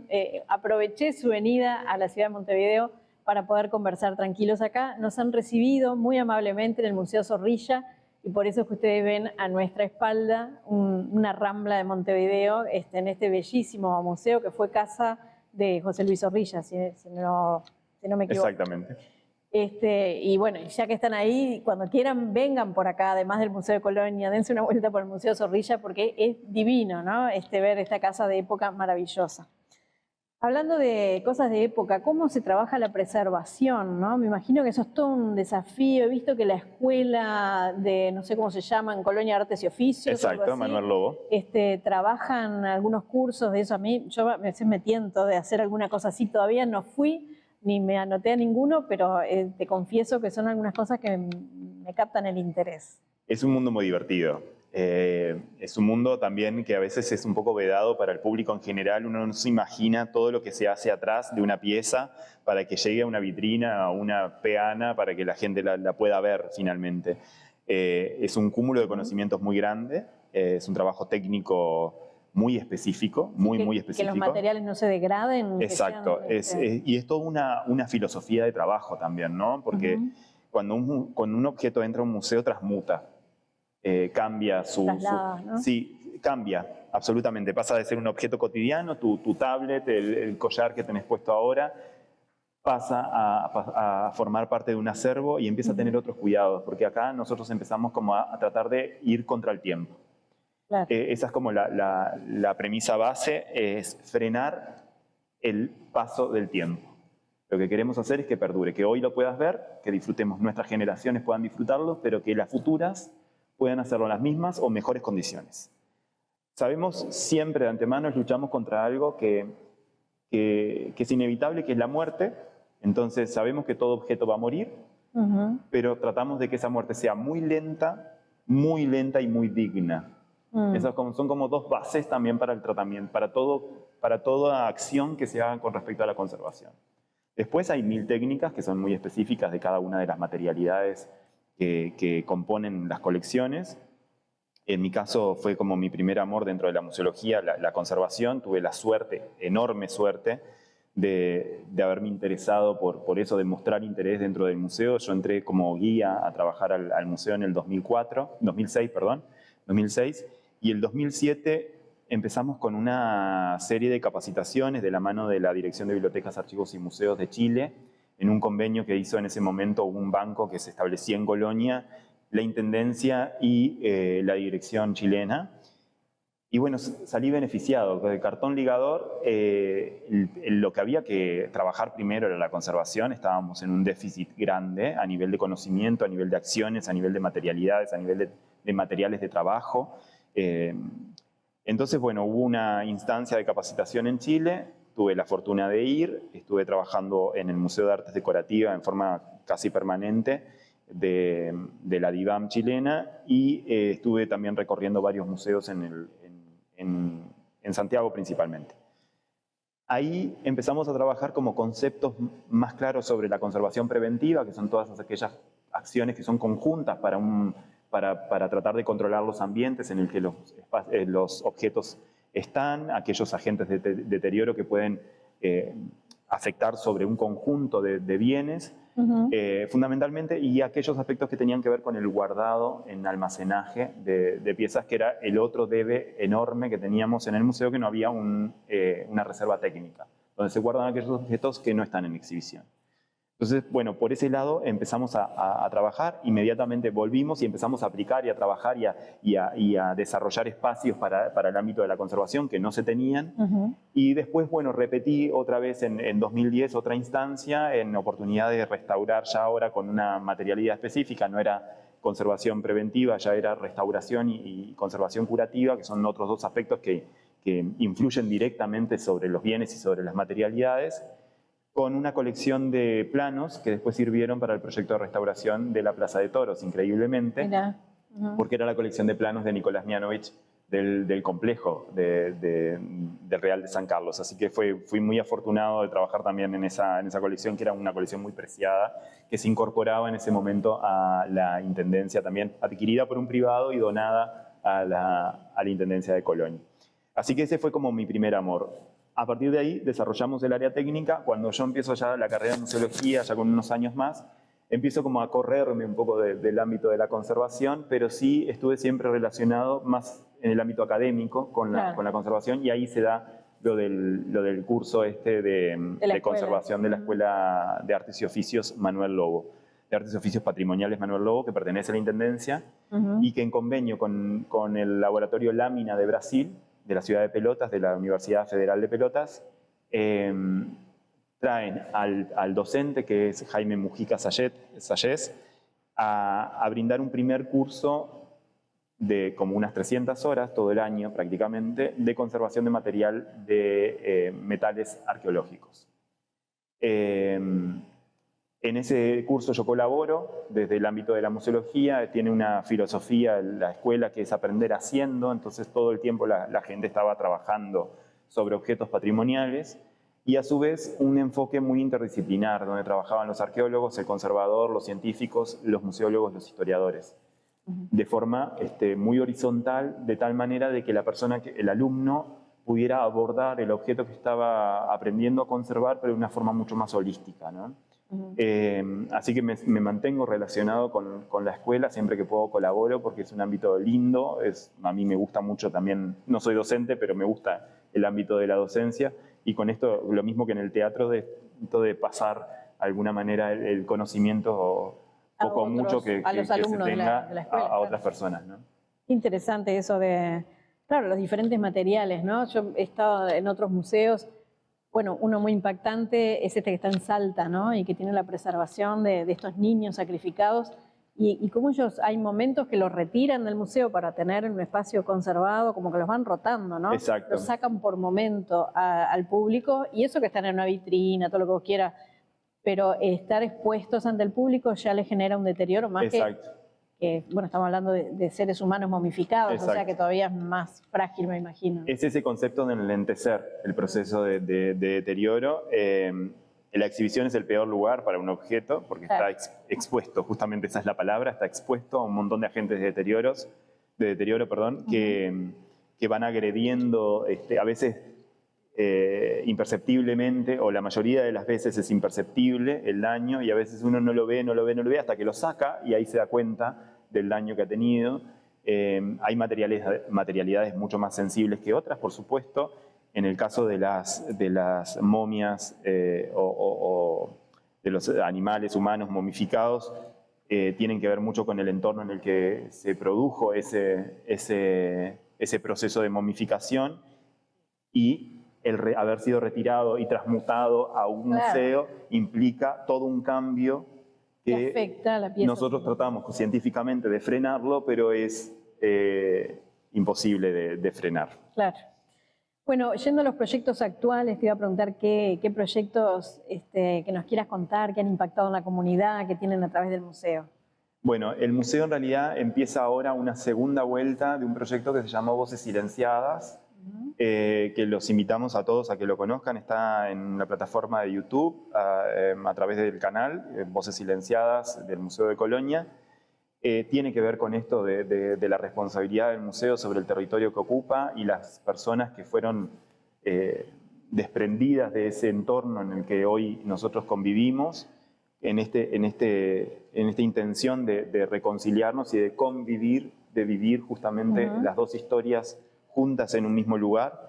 S1: Aproveché su venida a la ciudad de Montevideo para poder conversar tranquilos acá. Nos han recibido muy amablemente en el Museo Zorrilla, y por eso es que ustedes ven a nuestra espalda una Rambla de Montevideo en este bellísimo museo que fue casa de José Luis Zorrilla, si no me equivoco.
S2: Exactamente.
S1: Y bueno, ya que están ahí, cuando quieran vengan por acá, además del Museo de Colonia, dense una vuelta por el Museo Zorrilla porque es divino, ¿no? Ver esta casa de época maravillosa. Hablando de cosas de época, ¿cómo se trabaja la preservación, no? Me imagino que eso es todo un desafío. He visto que la escuela de, no sé cómo se llama, en Colonia Artes y Oficios, o algo
S2: Exacto,
S1: así,
S2: Manuel Lobo.
S1: trabajan algunos cursos de eso. A mí, yo a veces me tiento de hacer alguna cosa así. Todavía no fui, ni me anoté a ninguno, pero te confieso que son algunas cosas que me captan el interés.
S2: Es un mundo muy divertido. Es un mundo también que a veces es un poco vedado para el público en general. Uno no se imagina todo lo que se hace atrás de una pieza para que llegue a una vitrina, a una peana, para que la gente la pueda ver finalmente. Es un cúmulo de conocimientos muy grande. Es un trabajo técnico muy específico, muy específico.
S1: Que los materiales no se degraden.
S2: Exacto. Y es toda una filosofía de trabajo también, ¿no? Porque cuando un objeto entra a un museo, transmuta. Cambia
S1: ¿no?
S2: Sí, cambia, absolutamente. Pasa de ser un objeto cotidiano, tu tablet, el collar que tenés puesto ahora, pasa a formar parte de un acervo y empieza a tener otros cuidados, porque acá nosotros empezamos como a tratar de ir contra el tiempo.
S1: Claro.
S2: Esa es como la premisa base, es frenar el paso del tiempo. Lo que queremos hacer es que perdure, que hoy lo puedas ver, que disfrutemos, nuestras generaciones puedan disfrutarlo, pero que las futuras puedan hacerlo en las mismas o mejores condiciones. Sabemos siempre de antemano, luchamos contra algo que es inevitable, que es la muerte. Entonces sabemos que todo objeto va a morir, pero tratamos de que esa muerte sea muy lenta y muy digna. Esas son como dos bases también para el tratamiento, para toda acción que se haga con respecto a la conservación. Después hay 1000 técnicas que son muy específicas de cada una de las materialidades que componen las colecciones. En mi caso fue como mi primer amor dentro de la museología, la conservación. Tuve la suerte, enorme suerte, de haberme interesado por eso, de mostrar interés dentro del museo. Yo entré como guía a trabajar al museo en el 2006, y el 2007 empezamos con una serie de capacitaciones de la mano de la Dirección de Bibliotecas, Archivos y Museos de Chile, en un convenio que hizo en ese momento un banco que se establecía en Colonia, la Intendencia y la Dirección chilena. Y bueno, salí beneficiado. Con el cartón ligador, lo que había que trabajar primero era la conservación. Estábamos en un déficit grande a nivel de conocimiento, a nivel de acciones, a nivel de materialidades, a nivel de materiales de trabajo. Entonces, bueno, hubo una instancia de capacitación en Chile. Tuve la fortuna de ir, estuve trabajando en el Museo de Artes Decorativas en forma casi permanente de la DIVAM chilena y estuve también recorriendo varios museos en Santiago principalmente. Ahí empezamos a trabajar como conceptos más claros sobre la conservación preventiva, que son todas aquellas acciones que son conjuntas para tratar de controlar los ambientes en el que los objetos están, aquellos agentes de deterioro que pueden afectar sobre un conjunto de bienes, fundamentalmente, y aquellos aspectos que tenían que ver con el guardado en almacenaje de piezas, que era el otro debe enorme que teníamos en el museo, que no había una reserva técnica, donde se guardan aquellos objetos que no están en exhibición. Entonces, bueno, por ese lado empezamos a trabajar, inmediatamente volvimos y empezamos a aplicar y a trabajar y a desarrollar espacios para el ámbito de la conservación que no se tenían. Y después, bueno, repetí otra vez en 2010 otra instancia en oportunidad de restaurar ya ahora con una materialidad específica. No era conservación preventiva, ya era restauración y conservación curativa, que son otros dos aspectos que influyen directamente sobre los bienes y sobre las materialidades, con una colección de planos que después sirvieron para el proyecto de restauración de la Plaza de Toros, increíblemente, porque era la colección de planos de Nicolás Mianovich del complejo del Real de San Carlos. Así que fui muy afortunado de trabajar también en esa colección, que era una colección muy preciada, que se incorporaba en ese momento a la Intendencia también, adquirida por un privado y donada a la Intendencia de Colonia. Así que ese fue como mi primer amor. A partir de ahí desarrollamos el área técnica. Cuando yo empiezo ya la carrera de museología, ya con unos años más, empiezo como a correrme un poco del ámbito de la conservación, pero sí estuve siempre relacionado más en el ámbito académico con la conservación, y ahí se da lo del curso de conservación de la Escuela de Artes y Oficios Manuel Lobo, de Artes y Oficios Patrimoniales Manuel Lobo, que pertenece a la Intendencia, y que en convenio con el Laboratorio Lámina de Brasil, de la ciudad de Pelotas, de la Universidad Federal de Pelotas, traen al docente, que es Jaime Mujica Sayés, a brindar un primer curso de como unas 300 horas todo el año prácticamente de conservación de material de metales arqueológicos. En ese curso yo colaboro desde el ámbito de la museología, tiene una filosofía la escuela que es aprender haciendo, entonces todo el tiempo la gente estaba trabajando sobre objetos patrimoniales y a su vez un enfoque muy interdisciplinar donde trabajaban los arqueólogos, el conservador, los científicos, los museólogos, los historiadores. De forma muy horizontal, de tal manera de que la persona, el alumno, pudiera abordar el objeto que estaba aprendiendo a conservar, pero de una forma mucho más holística, ¿no? Así que me mantengo relacionado con la escuela, siempre que puedo colaboro, porque es un ámbito lindo, a mí me gusta mucho también, no soy docente, pero me gusta el ámbito de la docencia, y con esto, lo mismo que en el teatro, de pasar de alguna manera el conocimiento poco o mucho que se tenga a otras personas, ¿no?
S1: Interesante eso de, claro, los diferentes materiales, ¿no? Yo he estado en otros museos, bueno, uno muy impactante es este que está en Salta, ¿no? Y que tiene la preservación de estos niños sacrificados y cómo ellos, hay momentos que los retiran del museo para tener un espacio conservado, como que los van rotando, ¿no?
S2: Exacto.
S1: Los sacan por momento al público y eso que están en una vitrina, todo lo que vos quieras, pero estar expuestos ante el público ya les genera un deterioro más que bueno, estamos hablando de seres humanos momificados,
S2: Exacto.
S1: o sea que todavía es más frágil, me imagino.
S2: Es ese concepto de enlentecer el proceso de deterioro. La exhibición es el peor lugar para un objeto porque está expuesto, justamente esa es la palabra, está expuesto a un montón de agentes de deterioro, que van agrediendo a veces imperceptiblemente, o la mayoría de las veces es imperceptible el daño y a veces uno no lo ve hasta que lo saca y ahí se da cuenta del daño que ha tenido. Hay materialidades mucho más sensibles que otras, por supuesto. En el caso de las momias o de los animales humanos momificados, tienen que ver mucho con el entorno en el que se produjo ese proceso de momificación y el haber sido retirado y transmutado a un museo implica todo un cambio que
S1: afecta a la pieza.
S2: Nosotros tratamos científicamente de frenarlo, pero es imposible de frenar.
S1: Claro. Bueno, yendo a los proyectos actuales, te iba a preguntar qué proyectos que nos quieras contar, que han impactado en la comunidad, que tienen a través del museo.
S2: Bueno, el museo en realidad empieza ahora una segunda vuelta de un proyecto que se llamó Voces Silenciadas, que los invitamos a todos a que lo conozcan. Está en la plataforma de YouTube, a través del canal Voces Silenciadas del Museo de Colonia. Tiene que ver con esto de la responsabilidad del museo sobre el territorio que ocupa y las personas que fueron desprendidas de ese entorno en el que hoy nosotros convivimos, en esta intención de reconciliarnos y de convivir, de vivir justamente las dos historias juntas en un mismo lugar.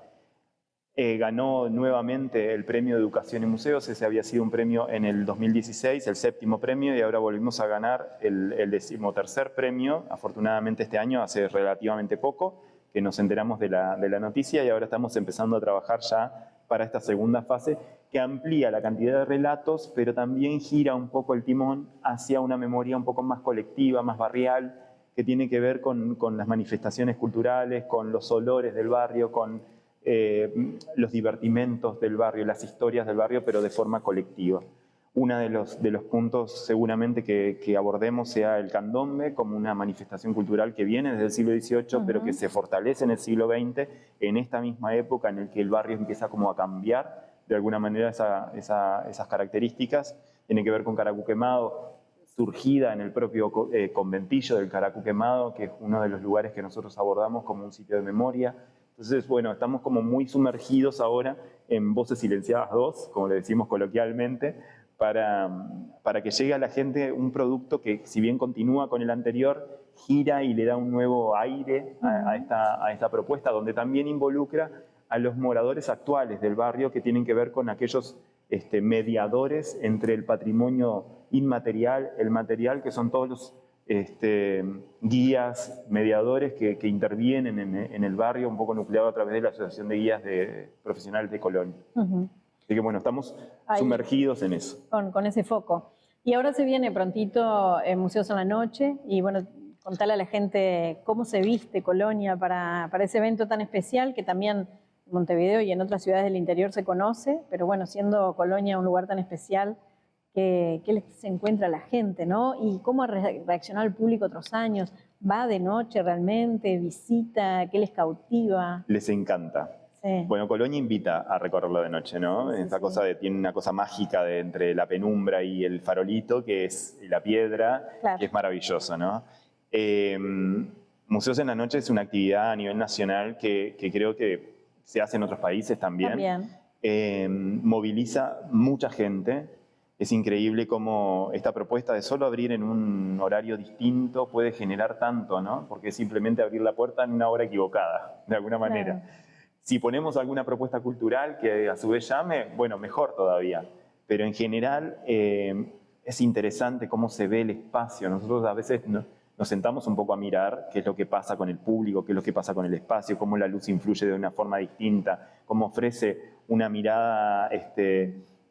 S2: Ganó nuevamente el premio de Educación en Museos. Ese había sido un premio en el 2016, el 7º premio, y ahora volvimos a ganar el 13º premio, afortunadamente este año, hace relativamente poco, que nos enteramos de la noticia, y ahora estamos empezando a trabajar ya para esta segunda fase, que amplía la cantidad de relatos, pero también gira un poco el timón hacia una memoria un poco más colectiva, más barrial, que tiene que ver con las manifestaciones culturales, con los olores del barrio, con los divertimentos del barrio, las historias del barrio, pero de forma colectiva. Uno de los puntos seguramente que abordemos sea el candombe como una manifestación cultural que viene desde el siglo XVIII, pero que se fortalece en el siglo XX, en esta misma época en la que el barrio empieza como a cambiar de alguna manera esas características. Tiene que ver con Caracú Quemado, surgida en el propio conventillo del Caracú Quemado, que es uno de los lugares que nosotros abordamos como un sitio de memoria. Entonces, bueno, estamos como muy sumergidos ahora en Voces Silenciadas 2, como le decimos coloquialmente, para que llegue a la gente un producto que, si bien continúa con el anterior, gira y le da un nuevo aire a esta propuesta, donde también involucra a los moradores actuales del barrio, que tienen que ver con aquellos mediadores entre el patrimonio inmaterial, el material, que son todos los guías, mediadores que intervienen en el barrio, un poco nucleado a través de la Asociación de Guías Profesionales de Colonia. Así que bueno, estamos
S1: Ahí,
S2: sumergidos en eso.
S1: con ese foco. Y ahora se viene prontito Museos en la Noche y bueno, contarle a la gente cómo se viste Colonia para ese evento tan especial que también en Montevideo y en otras ciudades del interior se conoce, pero bueno, siendo Colonia un lugar tan especial, ¿qué se encuentra la gente, ¿no? Y cómo ha reaccionado el público otros años. ¿Va de noche realmente? ¿Visita? ¿Qué les cautiva?
S2: Les encanta.
S1: Sí.
S2: Bueno, Colonia invita a recorrerlo de noche, ¿no?
S1: Sí,
S2: Esa
S1: sí.
S2: cosa tiene una cosa mágica entre la penumbra y el farolito, que es la piedra,
S1: Claro.
S2: que es maravilloso, ¿no? Museos en la Noche es una actividad a nivel nacional que creo que se hace en otros países también. Moviliza mucha gente. Es increíble cómo esta propuesta de solo abrir en un horario distinto puede generar tanto, ¿no? Porque es simplemente abrir la puerta en una hora equivocada, de alguna manera.
S1: Claro.
S2: Si ponemos alguna propuesta cultural que a su vez llame, bueno, mejor todavía. Pero en general es interesante cómo se ve el espacio. Nosotros a veces nos sentamos un poco a mirar qué es lo que pasa con el público, qué es lo que pasa con el espacio, cómo la luz influye de una forma distinta, cómo ofrece una mirada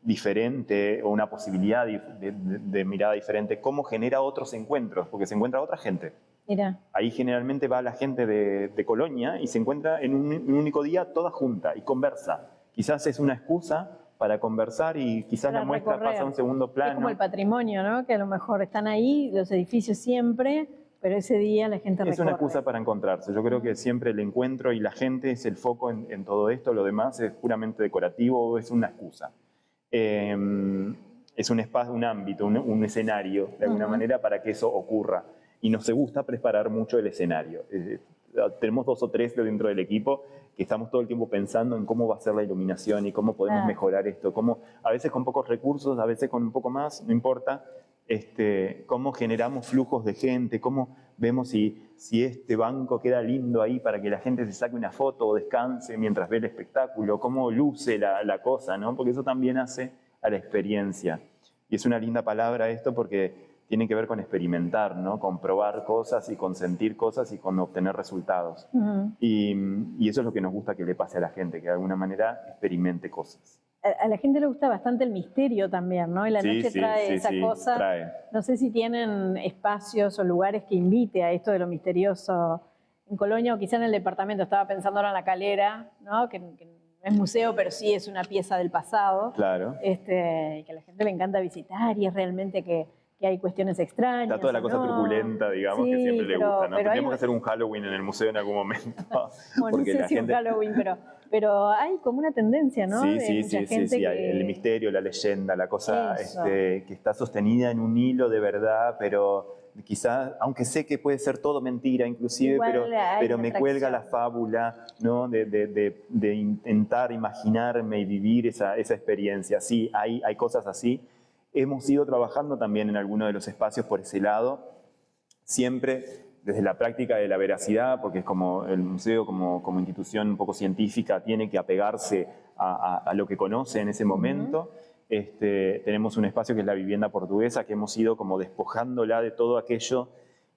S2: diferente o una posibilidad de mirada diferente, cómo genera otros encuentros, porque se encuentra otra gente.
S1: Mira.
S2: Ahí generalmente va la gente de Colonia y se encuentra en un único día toda junta y conversa. Quizás es una excusa para conversar y quizás
S1: Para
S2: la muestra
S1: recorrer.
S2: pasa a un segundo plano.
S1: Es como el patrimonio, ¿no? Que a lo mejor están ahí, los edificios siempre, pero ese día la gente recorre.
S2: Es una excusa para encontrarse. Yo creo que siempre el encuentro y la gente es el foco en todo esto. Lo demás es puramente decorativo o es una excusa. Es un espacio, un ámbito, un escenario, de alguna manera, para que eso ocurra. Y nos gusta preparar mucho el escenario. Tenemos 2 o 3 dentro del equipo que estamos todo el tiempo pensando en cómo va a ser la iluminación y cómo podemos mejorar esto. Cómo, a veces con pocos recursos, a veces con un poco más, no importa. Cómo generamos flujos de gente, cómo vemos si este banco queda lindo ahí para que la gente se saque una foto o descanse mientras ve el espectáculo, cómo luce la cosa, ¿no? Porque eso también hace a la experiencia. Y es una linda palabra esto porque tiene que ver con experimentar, ¿no? Con probar cosas y con sentir cosas y con obtener resultados. Y eso es lo que nos gusta que le pase a la gente, que de alguna manera experimente cosas.
S1: A la gente le gusta bastante el misterio también, ¿no? Y la noche trae esa cosa.
S2: Trae.
S1: No sé si tienen espacios o lugares que invite a esto de lo misterioso en Colonia o quizá en el departamento. Estaba pensando ahora en La Calera, ¿no? Que no es museo, pero sí es una pieza del pasado.
S2: Claro.
S1: Y que a la gente le encanta visitar y es realmente que hay cuestiones extrañas.
S2: Está toda la cosa truculenta, digamos, que siempre le gusta, ¿no? Tendríamos que hacer un Halloween en el museo en algún momento.
S1: Bueno, no sé si un Halloween, pero hay como una tendencia, ¿no?
S2: Sí. El misterio, la leyenda, la cosa que está sostenida en un hilo de verdad, pero quizás, aunque sé que puede ser todo mentira inclusive, pero me cuelga la fábula, ¿no? de intentar imaginarme y vivir esa experiencia. Sí, hay cosas así. Hemos ido trabajando también en algunos de los espacios por ese lado, siempre desde la práctica de la veracidad, porque es como el museo como institución un poco científica tiene que apegarse a lo que conoce en ese momento. Tenemos un espacio que es la vivienda portuguesa, que hemos ido como despojándola de todo aquello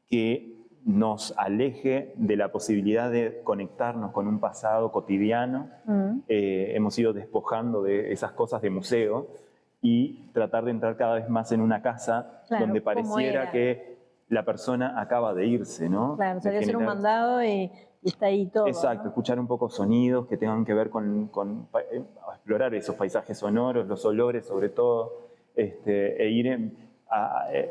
S2: que nos aleje de la posibilidad de conectarnos con un pasado cotidiano. Hemos ido despojando de esas cosas de museo y tratar de entrar cada vez más en una casa donde pareciera que la persona acaba de irse, ¿no?
S1: Claro, salió a hacer un mandado y está ahí todo.
S2: Exacto, ¿no? Escuchar un poco sonidos que tengan que ver con explorar esos paisajes sonoros, los olores sobre todo, e ir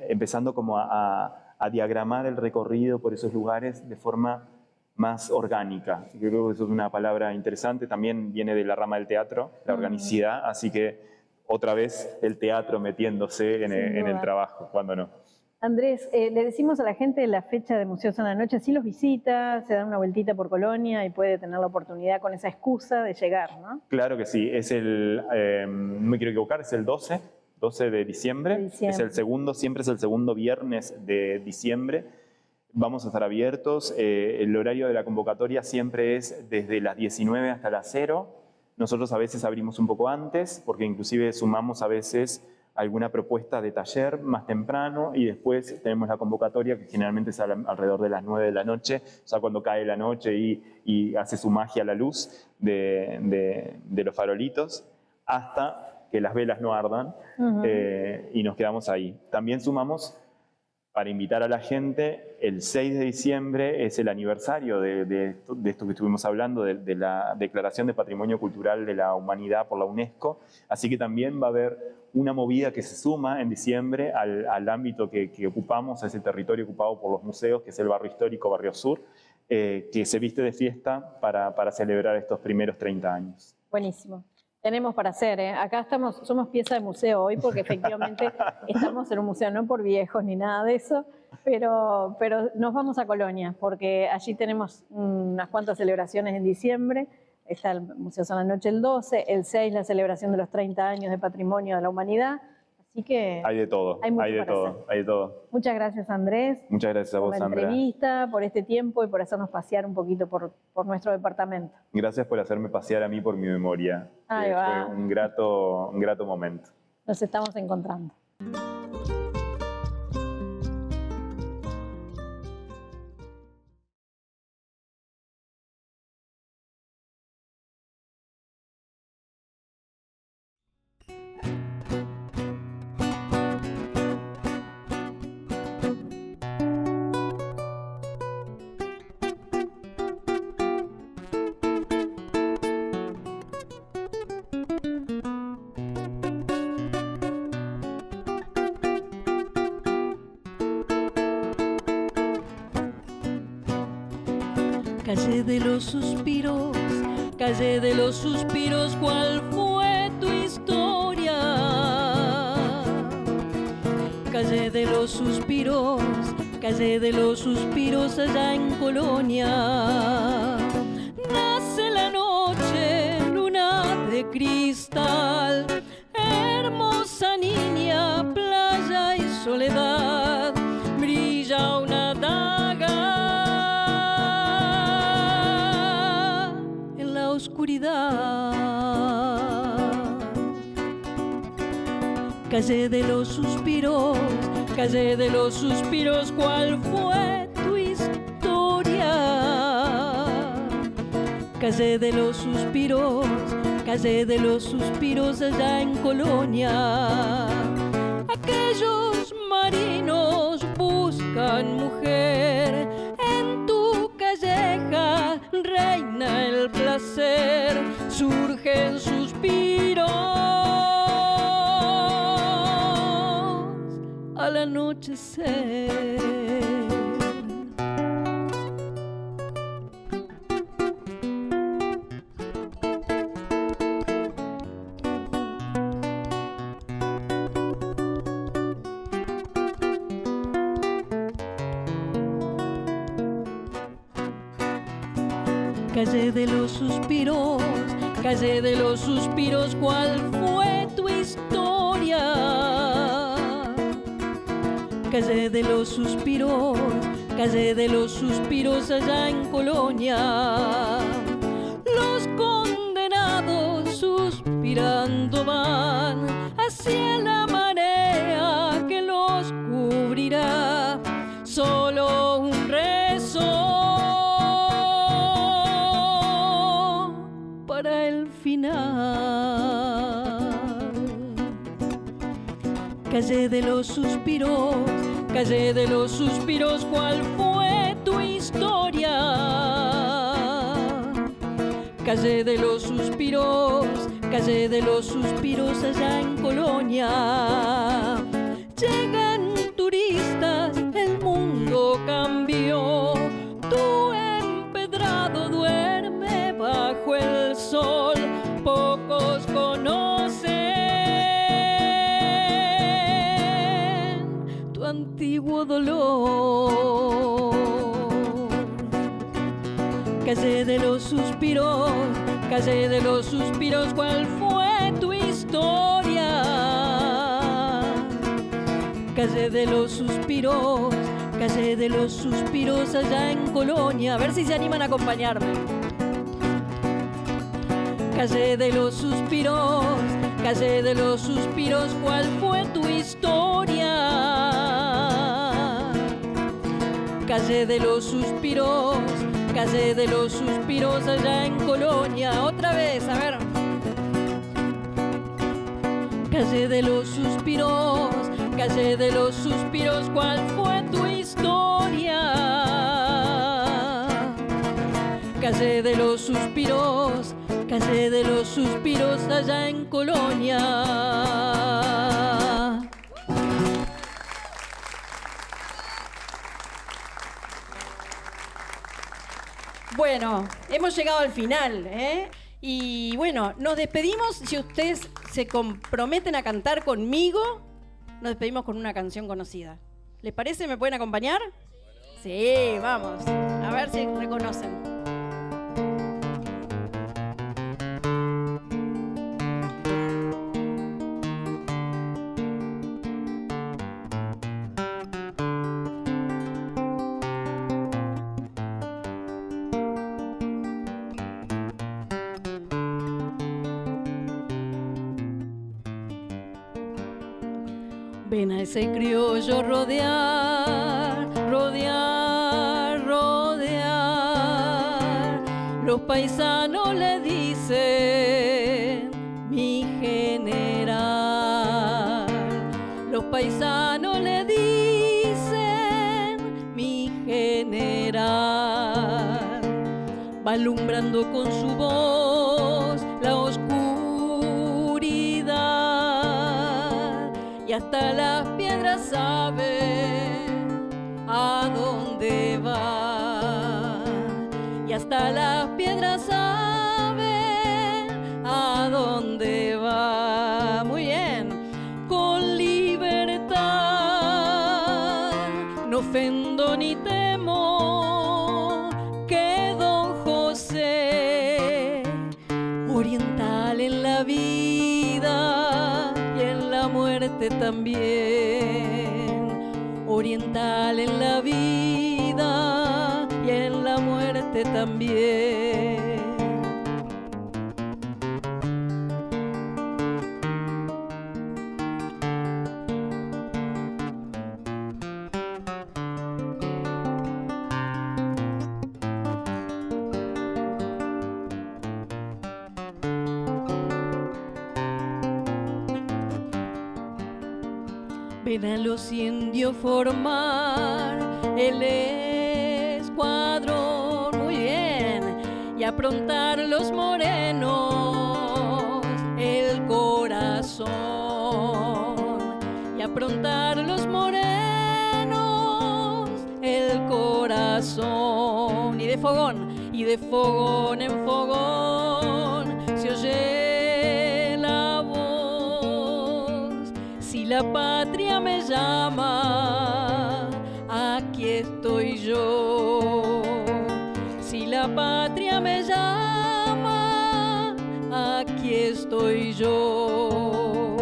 S2: empezando como a diagramar el recorrido por esos lugares de forma más orgánica. Yo creo que eso es una palabra interesante, también viene de la rama del teatro, la organicidad, así que otra vez el teatro metiéndose en el trabajo, cuando no.
S1: Andrés, le decimos a la gente la fecha de Museos en la Noche, si los visita, se dan una vueltita por Colonia y puede tener la oportunidad con esa excusa de llegar, ¿no?
S2: Claro que sí, es no me quiero equivocar, es el 12 de diciembre. Es el segundo, siempre es el segundo viernes de diciembre. Vamos a estar abiertos, el horario de la convocatoria siempre es desde las 19 hasta las 0. Nosotros a veces abrimos un poco antes, porque inclusive sumamos a veces alguna propuesta de taller más temprano y después tenemos la convocatoria que generalmente es alrededor de las 9 de la noche, ya cuando cae la noche y hace su magia la luz de los farolitos. hasta que las velas no ardan, y nos quedamos ahí. También sumamos, para invitar a la gente, el 6 de diciembre es el aniversario de esto que estuvimos hablando, de la Declaración de Patrimonio Cultural de la Humanidad por la UNESCO, así que también va a haber una movida que se suma en diciembre al ámbito que ocupamos, a ese territorio ocupado por los museos, que es el barrio histórico, Barrio Sur, que se viste de fiesta para celebrar estos primeros 30 años.
S1: Buenísimo. Tenemos para hacer, ¿eh? Acá somos pieza de museo hoy porque efectivamente estamos en un museo, no por viejos ni nada de eso, pero nos vamos a Colonia porque allí tenemos unas cuantas celebraciones en diciembre. Está el Museo San la Noche el 12, el 6 la celebración de los 30 años de Patrimonio de la Humanidad. Así que
S2: hay de todo, hay de todo.
S1: Muchas gracias, Andrés.
S2: Muchas gracias a vos, Sandra.
S1: Por la entrevista, por este tiempo y por hacernos pasear un poquito por nuestro departamento.
S2: Gracias por hacerme pasear a mí por mi memoria. Fue un grato momento.
S1: Nos estamos encontrando.
S4: Calle de los suspiros, ¿cuál fue tu historia? Calle de los suspiros allá en Colonia. Nace la noche, luna de cristal, hermosa niña, playa y soledad, brilla una daga oscuridad. Calle de los suspiros, ¿cuál fue tu historia? Calle de los suspiros allá en Colonia. Aquellos marinos buscan mujer, en tu calleja reina el placer, surgen suspiros al anochecer. Calle de los suspiros, ¿cuál fue tu historia? Calle de los suspiros allá en Colonia. Los condenados suspirando van hacia la marea que los cubrirá. Solo un rezo para el final. Calle de los suspiros, ¿cuál fue tu historia? Calle de los suspiros allá en Colonia. Llegan turistas, el mundo cambió, tu empedrado duerme bajo el sol, pocos conocen tu antiguo dolor. Calle de los suspiros, ¿cuál fue tu historia? Calle de los suspiros allá en Colonia. A ver si se animan a acompañarme. Calle de los suspiros, ¿cuál fue tu historia? Calle de los suspiros allá en Colonia. Otra vez, a ver. calle de los suspiros, calle de los suspiros, ¿cuál fue tu historia? Calle de los suspiros, calle de los suspiros, allá en Colonia. Bueno, hemos llegado al final, ¿eh? Y bueno, nos despedimos. Si ustedes se comprometen a cantar conmigo, nos despedimos con una canción conocida. ¿Les parece? ¿Me pueden acompañar? Sí, vamos. A ver si reconocen. Ven a ese criollo rodear, rodear, rodear. Los paisanos le dicen mi general. Los paisanos le dicen mi general. Va alumbrando con su voz la oscuridad. Y hasta las piedras saben a dónde va. Y hasta las piedras saben a dónde va. Muy bien. Con libertad no ofendo ni temo, que don José, oriental en la vida y en la muerte también, oriental en la vida y en la muerte también. Ven a los indios formar el escuadrón, muy bien, y aprontar los morenos el corazón, y aprontar los morenos el corazón, y de fogón en fogón se oye la voz. Si la patria me llama, aquí estoy yo. Si la patria me llama, aquí estoy yo.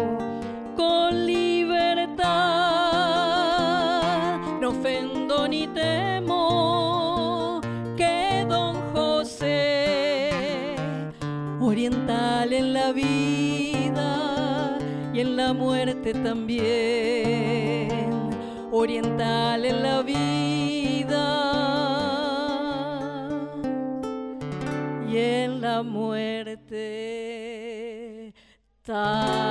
S4: Con libertad no ofendo ni temo, que don José, oriental en la vida y en la muerte también, oriental en la vida y en la muerte también.